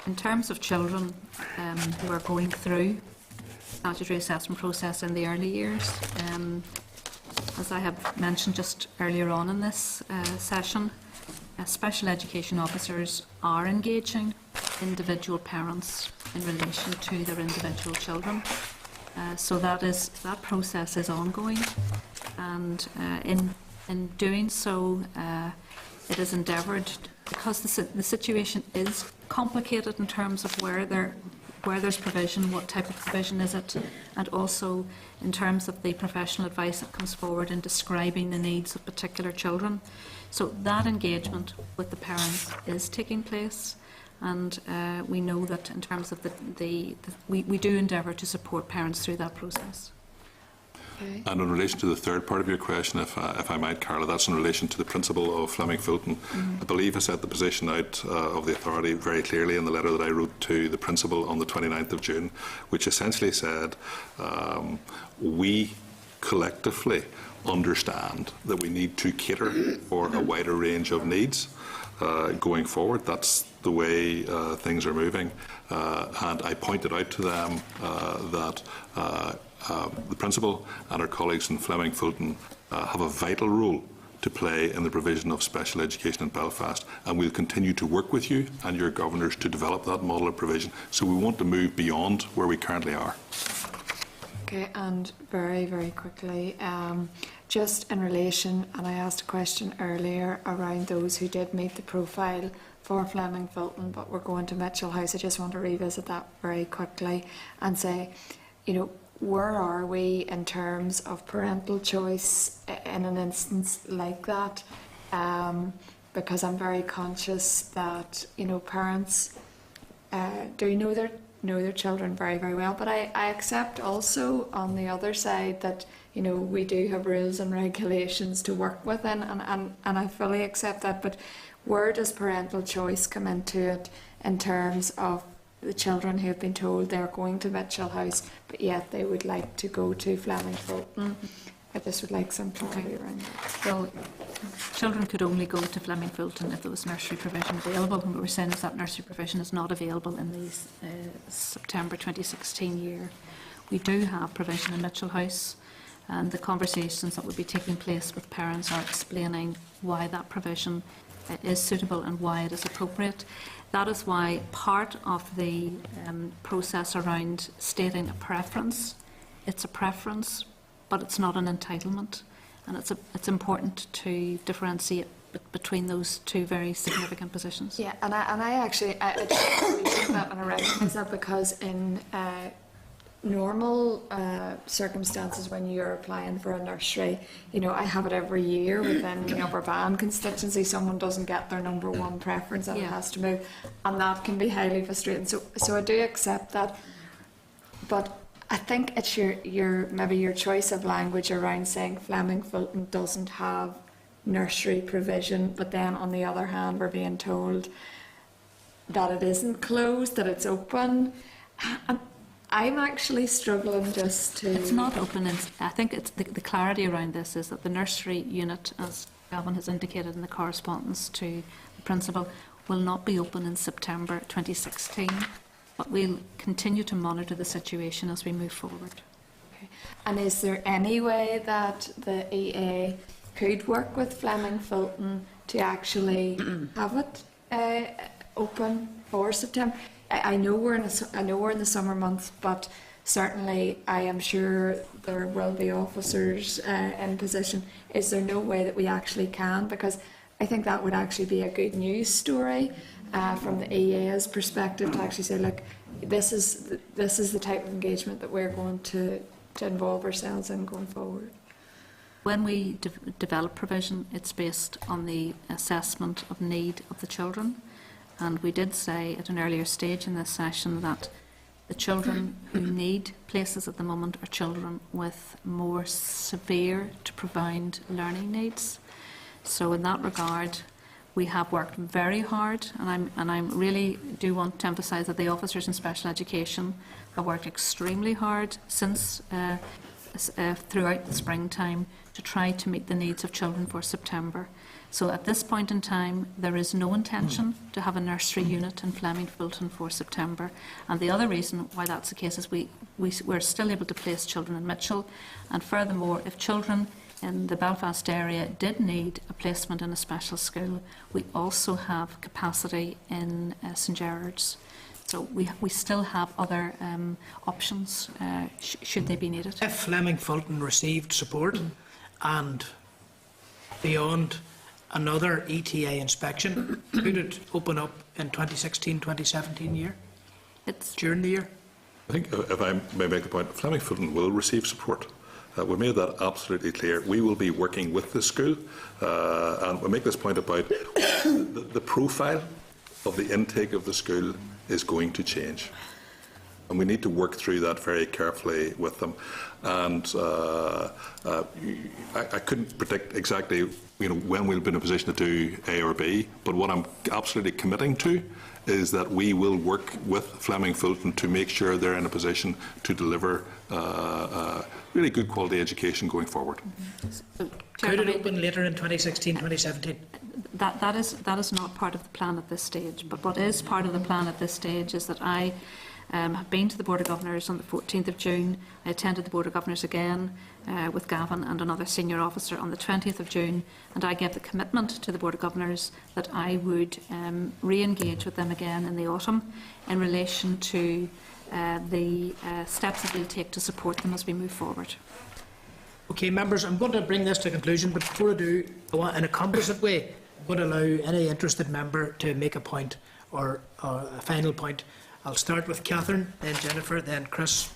Speaker 2: In terms of children who are going through statutory assessment process in the early years, as I have mentioned just earlier on in this session, special education officers are engaging individual parents in relation to their individual children. So that process is ongoing, and in doing so, it is endeavoured, because the situation is complicated in terms of where there's provision, what type of provision is it, and also in terms of the professional advice that comes forward in describing the needs of particular children. So that engagement with the parents is taking place, and we know that in terms of we do endeavour to support parents through that process.
Speaker 4: Okay.
Speaker 6: And in relation to the third part of your question, if I might, Carla, that's in relation to the principal of Fleming Fulton. I believe I set the position out of the authority very clearly in the letter that I wrote to the principal on the 29th of June, which essentially said we collectively understand that we need to cater for a wider range of needs going forward. That's the way things are moving. And I pointed out to them that the principal and our colleagues in Fleming Fulton have a vital role to play in the provision of special education in Belfast, and we'll continue to work with you and your governors to develop that model of provision. So we want to move beyond where we currently are.
Speaker 4: Okay, and very, very quickly, just in relation, and I asked a question earlier around those who did meet the profile for Fleming Fulton, but we're going to Mitchell House. I just want to revisit that very quickly and say, you know, where are we in terms of parental choice in an instance like that? Because I'm very conscious that, you know, parents do know their children very, very well. But I accept also on the other side that, you know, we do have rules and regulations to work within, and I fully accept that. But where does parental choice come into it in terms of the children who have been told they're going to Mitchell House, but yet they would like to go to Fleming Fulton? I just would like some clarity around that.
Speaker 2: Well, children could only go to Fleming Fulton if there was nursery provision available, and what we're saying is that nursery provision is not available in the September 2016 year. We do have provision in Mitchell House, and the conversations that would be taking place with parents are explaining why that provision is suitable and why it is appropriate. That is why part of the process around stating a preference, it's a preference, but it's not an entitlement, and it's important to differentiate between those two very significant positions.
Speaker 4: Yeah, and I actually appreciate that, and I recognise that, because in normal circumstances, when you're applying for a nursery, you know, I have it every year within the Upper Van constituency, someone doesn't get their number one preference and it has to move, and that can be highly frustrating. So I do accept that, but I think it's maybe your choice of language around saying Fleming Fulton doesn't have nursery provision, but then on the other hand we're being told that it isn't closed, that it's open. I'm actually struggling just to...
Speaker 2: It's not open. I think it's the clarity around this is that the nursery unit, as Gavin has indicated in the correspondence to the principal, will not be open in September 2016, but we'll continue to monitor the situation as we move forward.
Speaker 4: Okay. And is there any way that the EA could work with Fleming Fulton to actually have it open for September? I know we're in the summer months, but certainly I am sure there will be officers in position. Is there no way that we actually can? Because I think that would actually be a good news story from the EA's perspective, to actually say, look, this is the type of engagement that we're going to involve ourselves in going forward.
Speaker 2: When we develop provision, it's based on the assessment of need of the children. And we did say at an earlier stage in this session that the children who need places at the moment are children with more severe to profound learning needs. So in that regard, we have worked very hard, and I really do want to emphasise that the officers in special education have worked extremely hard since throughout the springtime to try to meet the needs of children for September. So at this point in time, there is no intention to have a nursery unit in Fleming Fulton for September. And the other reason why that's the case is we're still able to place children in Mitchell. And furthermore, if children in the Belfast area did need a placement in a special school, we also have capacity in St Gerard's. So we still have other options should they be needed.
Speaker 1: If Fleming Fulton received support and beyond another ETA inspection, could it open up in 2016-2017 year? During the year?
Speaker 6: I think, if I may make the point, Fleming Fulton will receive support. We made that absolutely clear. We will be working with the school, and we make this point about the profile of the intake of the school is going to change. And we need to work through that very carefully with them. And I couldn't predict exactly, when we'll be in a position to do A or B, but what I'm absolutely committing to is that we will work with Fleming Fulton to make sure they're in a position to deliver really good quality education going forward.
Speaker 1: Could it open later in 2016-2017?
Speaker 2: That is not part of the plan at this stage. But what is part of the plan at this stage is that I have been to the Board of Governors on the 14th of June. I attended the Board of Governors again with Gavin and another senior officer on the 20th of June, and I gave the commitment to the Board of Governors that I would re-engage with them again in the autumn in relation to the steps that we'll take to support them as we move forward.
Speaker 1: Okay, members, I'm going to bring this to conclusion, but before I do, I want, in a composite way, I'm going to allow any interested member to make a point or a final point. I'll start with Catherine, then Jennifer, then Chris.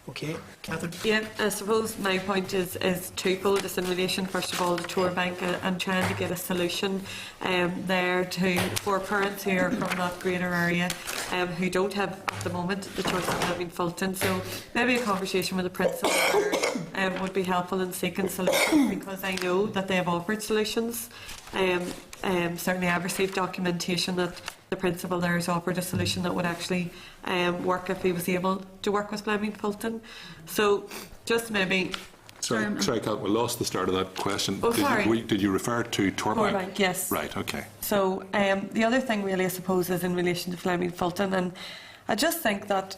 Speaker 1: Okay, Catherine.
Speaker 7: Yeah, I suppose my point is twofold. It's in relation, first of all, to Tour Bank and trying to get a solution there for parents who are from that greater area who don't have at the moment the choice of living Fulton. So maybe a conversation with the principal there would be helpful in seeking solutions, because I know that they have offered solutions. Certainly I've received documentation that the principal there has offered a solution that would actually work if he was able to work with Fleming Fulton. So just maybe...
Speaker 6: Sorry, Kat, we lost the start of that question.
Speaker 7: Oh, sorry.
Speaker 6: Did you refer to Tour Bank?
Speaker 7: Tour Bank, yes.
Speaker 6: Right, okay.
Speaker 7: So the other thing really, I suppose, is in relation to Fleming Fulton, and I just think that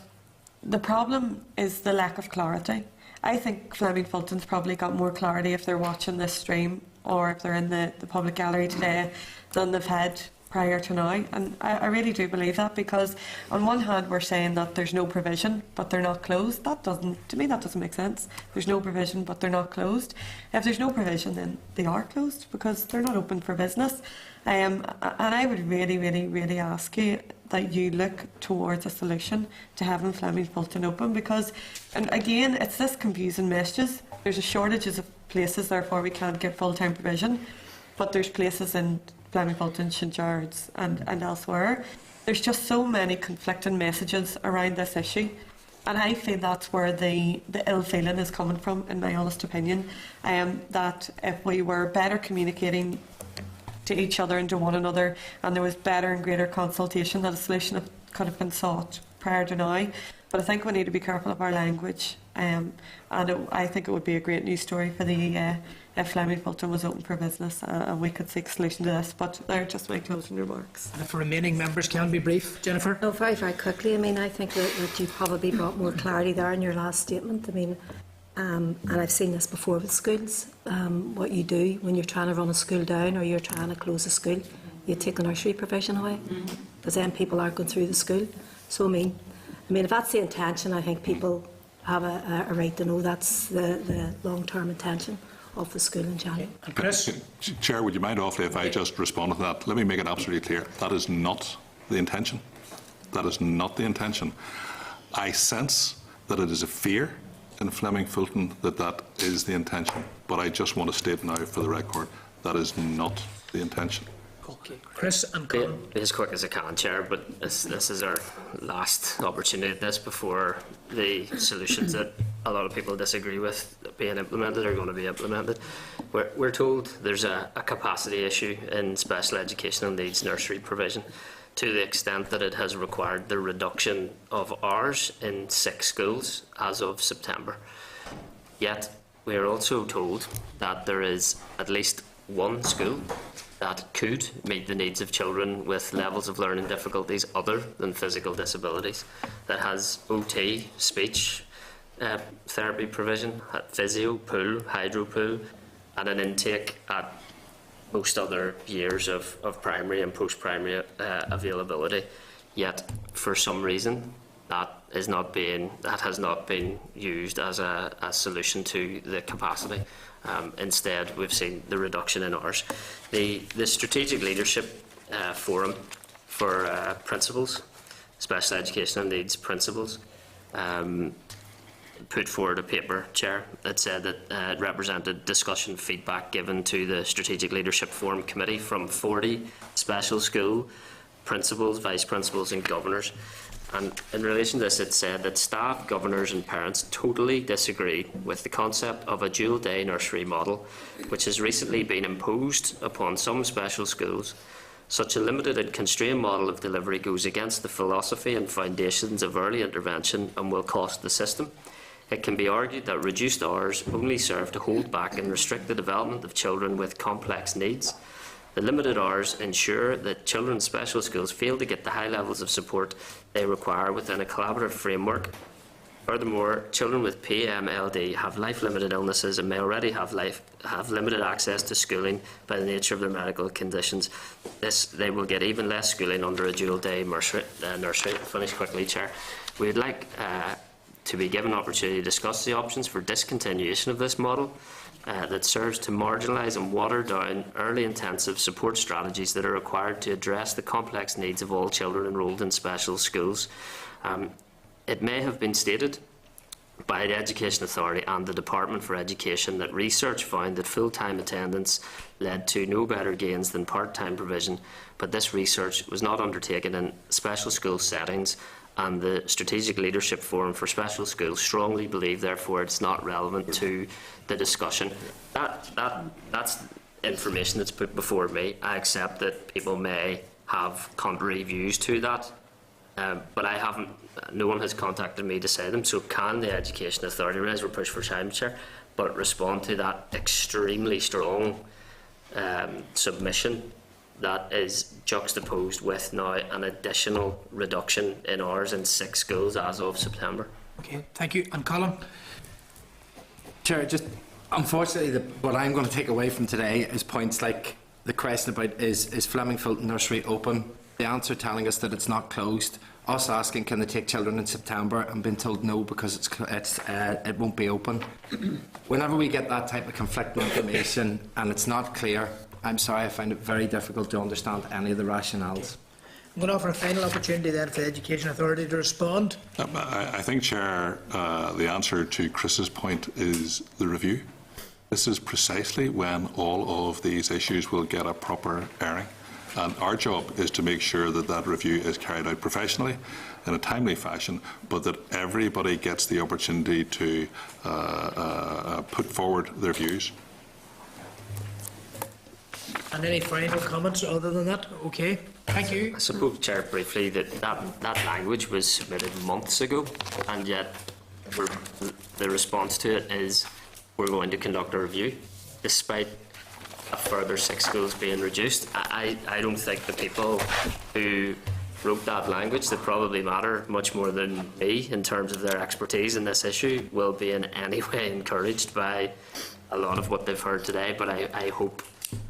Speaker 7: the problem is the lack of clarity. I think Fleming Fulton's probably got more clarity if they're watching this stream or if they're in the public gallery today than they've had prior to now. And I really do believe that, because on one hand we're saying that there's no provision but they're not closed. To me that doesn't make sense. There's no provision but they're not closed. If there's no provision, then they are closed because they're not open for business. And I would really ask you that you look towards a solution to having Fleming Fulton open, because, and again, it's this confusing messages. There's a shortage of places, therefore we can't get full-time provision, but there's places in Fleming Fulton, St George's and elsewhere. There's just so many conflicting messages around this issue, and I feel that's where the ill feeling is coming from, in my honest opinion, that if we were better communicating to each other and to one another, and there was better and greater consultation, that a solution could have been sought prior to now. But I think we need to be careful of our language, and I think it would be a great news story for the if Fleming Fulton was open for business and we could seek a solution to this. But they're just my closing remarks.
Speaker 1: And if the remaining members can be brief, Jennifer.
Speaker 8: No, very quickly. I mean, I think that you probably brought more clarity there in your last statement. I mean, and I've seen this before with schools. What you do when you're trying to run a school down or you're trying to close a school, you take the nursery provision away, because then people aren't going through the school. So I mean, if that's the intention, I think people have a right to know that's the long-term intention of the school in January.
Speaker 1: Chris?
Speaker 6: Chair, would you mind awfully if I just respond to that? Let me make it absolutely clear. That is not the intention. That is not the intention. I sense that it is a fear in Fleming Fulton that is the intention, but I just want to state now for the record that is not the intention.
Speaker 1: Okay. Chris and Colin.
Speaker 10: Be as quick as I can, Chair, but this is our last opportunity at this before the solutions that a lot of people disagree with being implemented are going to be implemented. We're told there's a capacity issue in special educational needs nursery provision, to the extent that it has required the reduction of hours in 6 schools as of September. Yet we are also told that there is at least one school that could meet the needs of children with levels of learning difficulties other than physical disabilities, that has OT, speech therapy provision, physio, pool, hydro pool, and an intake at most other years of primary and post-primary availability. Yet, for some reason, that has not been used as a solution to the capacity. Instead, we've seen the reduction in hours. The Strategic Leadership Forum for Principals, Special Educational Needs Principals, put forward a paper, Chair, that said that it represented discussion feedback given to the Strategic Leadership Forum Committee from 40 special school principals, vice principals and governors. And in relation to this, it said that staff, governors and parents totally disagree with the concept of a dual-day nursery model, which has recently been imposed upon some special schools. Such a limited and constrained model of delivery goes against the philosophy and foundations of early intervention and will cost the system. It can be argued that reduced hours only serve to hold back and restrict the development of children with complex needs. The limited hours ensure that children in special schools fail to get the high levels of support they require within a collaborative framework. Furthermore, children with PMLD have life-limited illnesses and may already have limited access to schooling by the nature of their medical conditions. They will get even less schooling under a dual-day nursery. I'll finish quickly, Chair. We would like to be given an opportunity to discuss the options for discontinuation of this model that serves to marginalise and water down early intensive support strategies that are required to address the complex needs of all children enrolled in special schools. It may have been stated by the Education Authority and the Department for Education that research found that full-time attendance led to no better gains than part-time provision, but this research was not undertaken in special school settings, and the Strategic Leadership Forum for Special Schools strongly believe, therefore, it's not relevant to the discussion. That's information that's put before me. I accept that people may have contrary views to that, but I haven't. No one has contacted me to say them. So can the Education Authority, realize we're pushed for time, Chair, but respond to that extremely strong submission that is juxtaposed with now an additional reduction in hours in 6 schools as of September?
Speaker 1: Okay, thank you. And Colin?
Speaker 11: Chair, just unfortunately, what I'm going to take away from today is points like the question about is Fleming Fulton Nursery open? The answer telling us that it's not closed. Us asking can they take children in September and being told no because it won't be open. Whenever we get that type of conflicting information and it's not clear, I'm sorry, I find it very difficult to understand any of the rationales.
Speaker 1: I'm going to offer a final opportunity then for the Education Authority to respond.
Speaker 6: I think, Chair, the answer to Chris's point is the review. This is precisely when all of these issues will get a proper airing. And our job is to make sure that that review is carried out professionally, in a timely fashion, but that everybody gets the opportunity to put forward their views.
Speaker 1: And any final comments other than that? Okay, thank you.
Speaker 10: I suppose, Chair, briefly, that language was submitted months ago, and yet the response to it is we're going to conduct a review, despite a further 6 schools being reduced. I don't think the people who wrote that language, that probably matter much more than me in terms of their expertise in this issue, will be in any way encouraged by a lot of what they've heard today. But I hope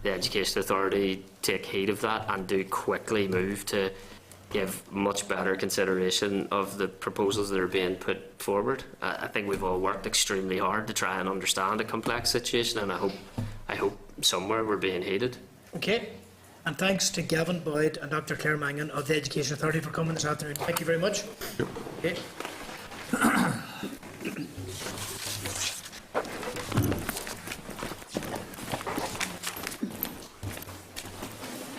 Speaker 10: the Education Authority take heed of that and do quickly move to give much better consideration of the proposals that are being put forward. I think we've all worked extremely hard to try and understand a complex situation, and I hope somewhere we're being heeded.
Speaker 1: Okay, and thanks to Gavin Boyd and Dr. Claire Mangan of the Education Authority for coming this afternoon. Thank you very much.
Speaker 6: Yep.
Speaker 1: Okay.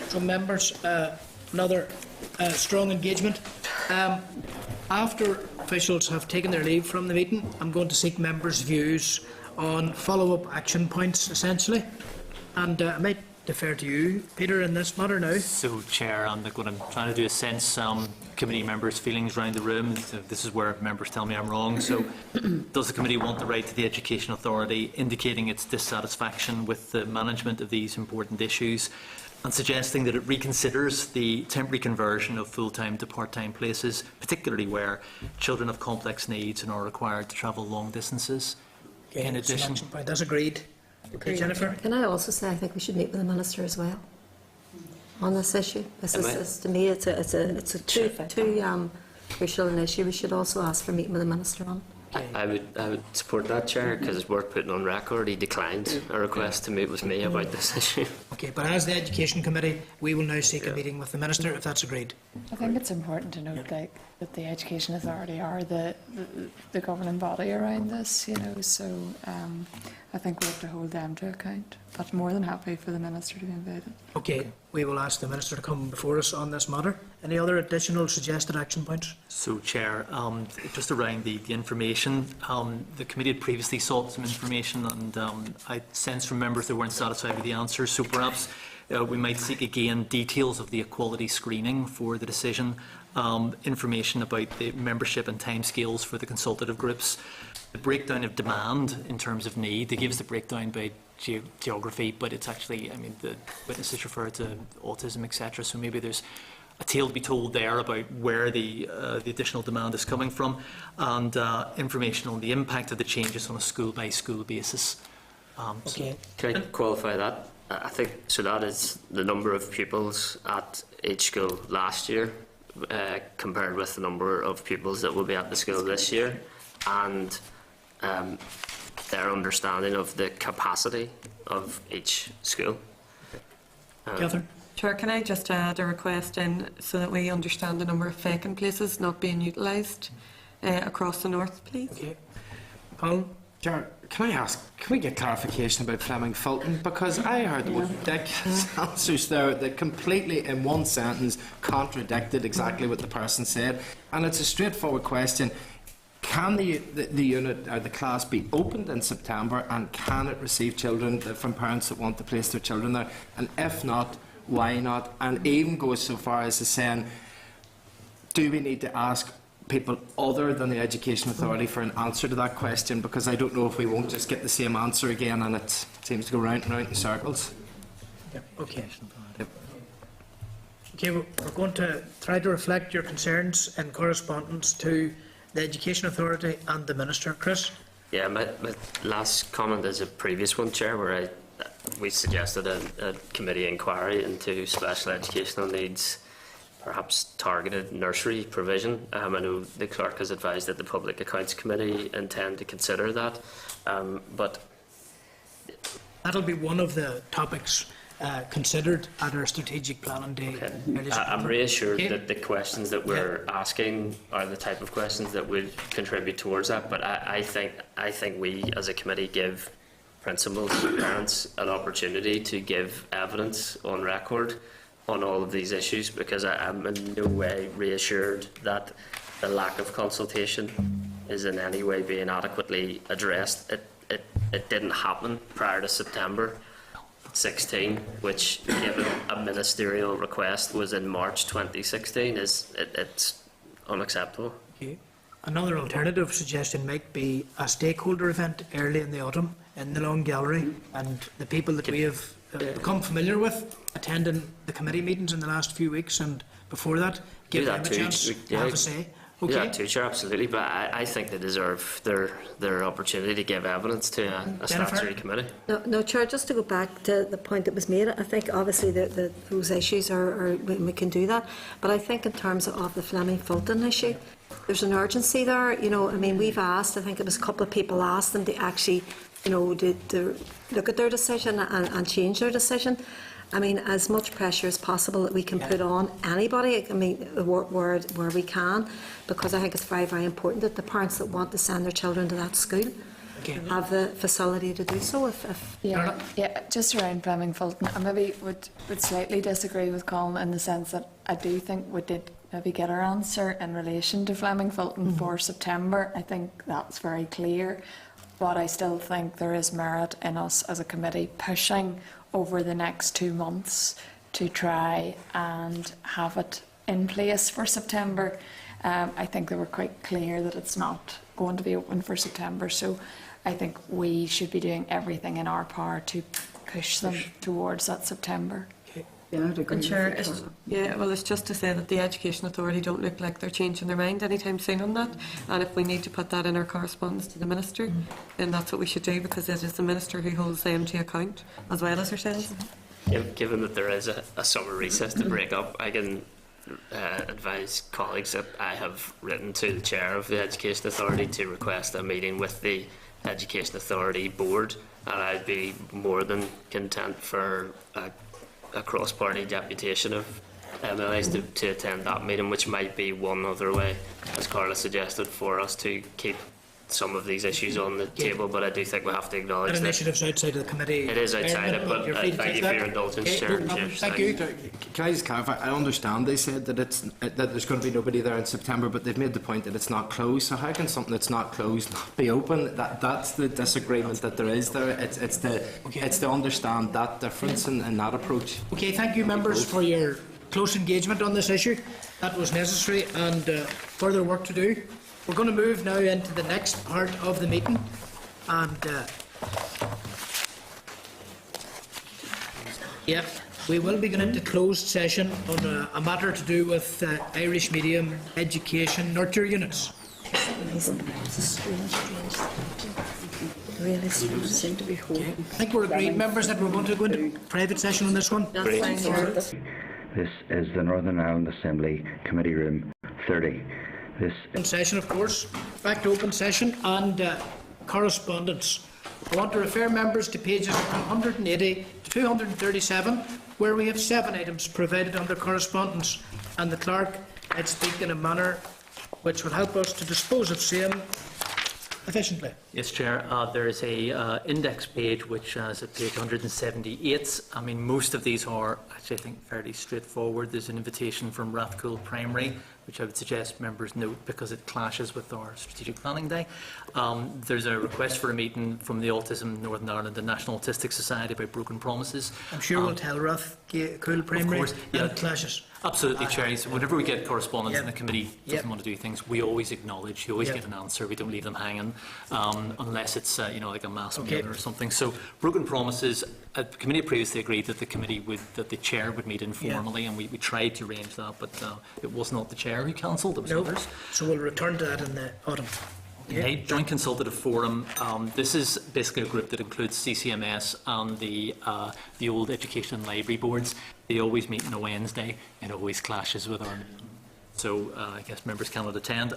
Speaker 1: So members, another strong engagement. After officials have taken their leave from the meeting, I'm going to seek members' views on follow-up action points, essentially. And I might defer to you, Peter, in this matter now.
Speaker 5: So, Chair, what I'm trying to do is sense committee members' feelings around the room. So this is where members tell me I'm wrong. So, does the committee want to write to the Education Authority indicating its dissatisfaction with the management of these important issues and suggesting that it reconsiders the temporary conversion of full-time to part-time places, particularly where children have complex needs and are required to travel long distances?
Speaker 1: Okay,
Speaker 5: In addition,
Speaker 1: action point. That's agreed. Okay, Jennifer?
Speaker 8: Can I also say I think we should meet with the Minister as well on this issue? To me, it's a too crucial an issue. We should also ask for a meeting with the Minister on it.
Speaker 10: I would support that, Chair, because it's worth putting on record. He declined a request to meet with me about this issue.
Speaker 1: Okay, but as the Education Committee, we will now seek a meeting with the Minister, if that's agreed.
Speaker 4: I think it's important to note that the Education Authority are the governing body around this, so I think we have to hold them to account. But more than happy for the Minister to be invited.
Speaker 1: Okay, we will ask the Minister to come before us on this matter. Any other additional suggested action points?
Speaker 5: So, Chair, just around the information, the committee had previously sought some information, and I sensed from members they weren't satisfied with the answers. So perhaps we might seek again details of the equality screening for the decision, information about the membership and timescales for the consultative groups, the breakdown of demand in terms of need. They give us the breakdown by geography, but it's actually, I mean, the witnesses refer to autism, etc. So maybe there's a tale to be told there about where the additional demand is coming from, and information on the impact of the changes on a school-by-school basis.
Speaker 1: Okay.
Speaker 10: Can I qualify that? I think so. That is the number of pupils at each school last year, compared with the number of pupils that will be at the school this year, and their understanding of the capacity of each school.
Speaker 1: Catherine?
Speaker 7: Chair, can I just add a request in so that we understand the number of vacant places not being utilised across the north, please?
Speaker 1: Okay. Colin?
Speaker 11: Chair, can I ask, can we get clarification about Fleming Fulton? Because I heard ridiculous answers there that completely, in one sentence, contradicted exactly what the person said. And it's a straightforward question. Can the unit or the class be opened in September, and can it receive children from parents that want to place their children there? And if not, why not? And even goes so far as to saying, do we need to ask people other than the Education Authority for an answer to that question? Because I don't know if we won't just get the same answer again, and it seems to go round and round in circles.
Speaker 1: Yep. Okay. Okay, we're going to try to reflect your concerns in correspondence to the Education Authority and the Minister. Chris?
Speaker 10: Yeah, my last comment is a previous one, Chair, where we suggested a committee inquiry into special educational needs, perhaps targeted nursery provision. I know the clerk has advised that the Public Accounts Committee intend to consider that, but
Speaker 1: that'll be one of the topics considered at our strategic planning day.
Speaker 10: okay. I'm reassured that the questions that we're asking are the type of questions that would contribute towards that, but I think we as a committee give principals and parents an opportunity to give evidence on record on all of these issues, because I'm in no way reassured that the lack of consultation is in any way being adequately addressed. It didn't happen prior to September 16, which, given a ministerial request, was in March 2016. It's unacceptable.
Speaker 1: Okay. Another alternative suggestion might be a stakeholder event early in the autumn in the Long Gallery, and the people that we have become familiar with attending the committee meetings in the last few weeks and before that, give them a chance to have a say. Okay.
Speaker 10: Yeah, too, Chair, absolutely. But I think they deserve their opportunity to give evidence to a statutory committee.
Speaker 8: No, Chair, just to go back to the point that was made, I think obviously those issues we can do that. But I think in terms of the Fleming Fulton issue, there's an urgency there. You know, I mean, we've asked, I think it was a couple of people asked them to actually, you know, to look at their decision and change their decision. I mean, as much pressure as possible that we can put on anybody, I mean, where we can, because I think it's very, very important that the parents that want to send their children to that school have the facility to do so.
Speaker 4: Yeah, just around Fleming Fulton, I maybe would slightly disagree with Colin in the sense that I do think we did maybe get our answer in relation to Fleming Fulton for September. I think that's very clear, but I still think there is merit in us as a committee pushing over the next 2 months to try and have it in place for September. I think they were quite clear that it's not going to be open for September, so I think we should be doing everything in our power to push them towards that September.
Speaker 9: Yeah, I'd agree.
Speaker 7: And Chair, it's just to say that the Education Authority don't look like they're changing their mind anytime soon on that. And if we need to put that in our correspondence to the Minister, then that's what we should do, because it is the Minister who holds them to account, as well as ourselves.
Speaker 10: Given that there is a summer recess to break up, I can advise colleagues that I have written to the Chair of the Education Authority to request a meeting with the Education Authority Board, and I'd be more than content for a cross-party deputation of MLAs to attend that meeting, which might be one other way, as Carla suggested, for us to keep some of these issues on the table. But I do think we have to acknowledge
Speaker 1: that
Speaker 10: that
Speaker 1: initiative's outside of the committee.
Speaker 10: It is outside it, but thank you for your indulgence, Chair. Cheers.
Speaker 1: Thank you.
Speaker 11: Can I just clarify? I understand they said that that there's going to be nobody there in September, but they've made the point that it's not closed. So how can something that's not closed not be open? That's the disagreement that there is there. It's to understand that difference in that approach.
Speaker 1: Okay, thank you, members, for your close engagement on this issue. That was necessary, and further work to do. We're going to move now into the next part of the meeting, and Yeah, we will be going into closed session on a matter to do with Irish medium education nurture units.
Speaker 9: It's a strange. Really strange. Seem to be holding.
Speaker 1: I think we're agreed, members, that we're going to go into private session on this one.
Speaker 12: This is the Northern Ireland Assembly Committee Room 30. This
Speaker 1: Open session, of course. Back to open session and correspondence. I want to refer members to pages 180 to 237, where we have 7 items provided under correspondence, and the clerk might speak in a manner which will help us to dispose of same efficiently.
Speaker 5: Yes, Chair. There is a index page which is at page 178. I mean, most of these are actually, I think, fairly straightforward. There's an invitation from Rathcoole Primary, which I would suggest members note because it clashes with our strategic planning day. There's a request for a meeting from the Autism Northern Ireland and National Autistic Society about broken promises.
Speaker 1: I'm sure we'll tell Rathcoole Primary,
Speaker 5: of course, yeah.
Speaker 1: and it clashes.
Speaker 5: Absolutely, Chair. So whenever we get correspondence and the committee doesn't want to do things, we always acknowledge, you always get an answer, we don't leave them hanging, unless it's like a mass meeting or something. So broken promises, the committee previously agreed that that the chair would meet informally, and we tried to arrange that, but it was not the chair who cancelled, it was others.
Speaker 1: So we'll return to that in the autumn.
Speaker 5: Okay, Joint Consultative Forum. This is basically a group that includes CCMS and the old education and library boards. They always meet on a Wednesday, and it always clashes with our. So I guess members cannot attend.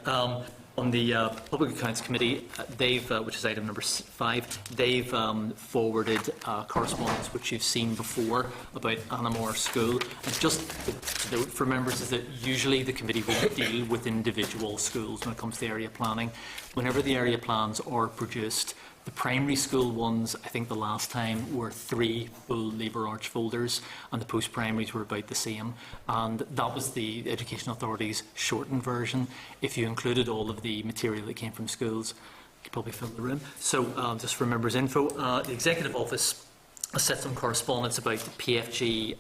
Speaker 5: On the Public Accounts Committee, which is item number 5, they've forwarded correspondence which you've seen before about Anamore School. And just to note for members is that usually the committee will deal with individual schools when it comes to area planning. Whenever the area plans are produced, the primary school ones, I think the last time, were 3 full Labour Arch folders, and the post-primaries were about the same. And that was the Education Authority's shortened version. If you included all of the material that came from schools, you could probably fill the room. So just for members' info, the Executive Office has sent some correspondence about the PFG,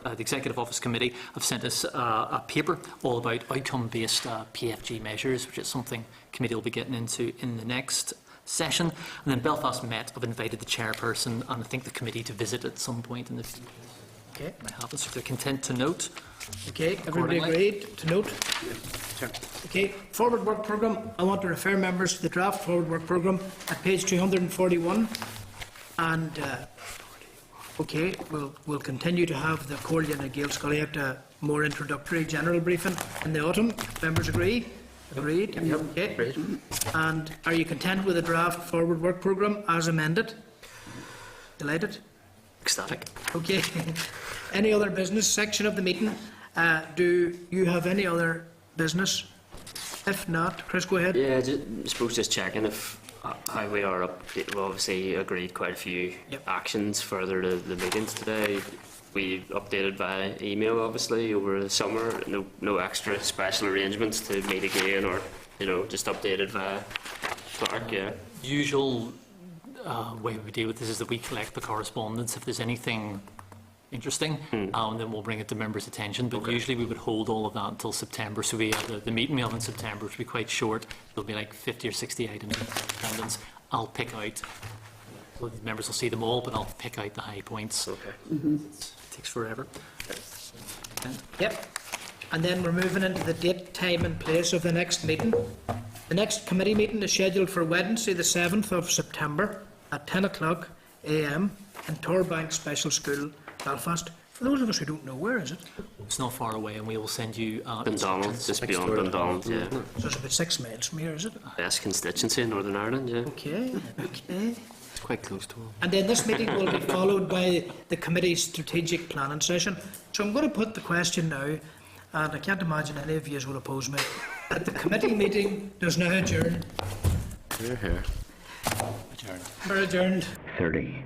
Speaker 5: the Executive Office Committee have sent us a paper all about outcome-based PFG measures, which is something the committee will be getting into in the next session. And then Belfast Met have invited the chairperson and I think the committee to visit at some point in the future.
Speaker 1: Okay.
Speaker 5: Might happen, so if they're content to note.
Speaker 1: Okay, everybody agreed to note?
Speaker 5: Sure.
Speaker 1: Okay, forward work programme. I want to refer members to the draft forward work programme at page 241. And okay, we'll continue to have the Comhairle and Gaelscolaoichta more introductory general briefing in the autumn. Members agree? Agreed?
Speaker 5: Yep.
Speaker 1: Okay.
Speaker 5: Agreed.
Speaker 1: And are you content with the draft forward work programme as amended? Delighted?
Speaker 5: Ecstatic.
Speaker 1: Okay. Any other business section of the meeting? Do you have any other business? If not, Chris, go ahead.
Speaker 10: Yeah, I suppose just checking if how we are up. We've obviously agreed quite a few actions further to the meetings today. We updated via email, obviously, over the summer. No extra special arrangements to meet again, or just updated via clerk. Yeah.
Speaker 5: Usual way we deal with this is that we collect the correspondence. If there's anything interesting, then we'll bring it to members' attention. But usually we would hold all of that until September. So we have the meeting we have in September, which will be quite short. There'll be like 50 or 60 items of correspondence. I'll pick out. Well, the members will see them all, but I'll pick out the high points.
Speaker 10: Okay.
Speaker 5: It takes forever.
Speaker 1: Yep. And then we're moving into the date, time and place of the next meeting. The next committee meeting is scheduled for Wednesday the 7th of September at 10 o'clock a.m. in Torbank Special School, Belfast. For those of us who don't know, where is it?
Speaker 5: It's not far away, and we will send you.
Speaker 10: Dundonald, just beyond Dundonald, yeah.
Speaker 1: So it's about 6 miles from here, is it?
Speaker 10: Best constituency in Northern Ireland, yeah.
Speaker 1: Okay, okay.
Speaker 11: It's quite close to home.
Speaker 1: And then this meeting will be followed by the committee's strategic planning session. So I'm going to put the question now, and I can't imagine any of you will oppose me, that the committee meeting does now adjourn.
Speaker 11: Here, here.
Speaker 5: Adjourn.
Speaker 1: We're adjourned.
Speaker 12: 30.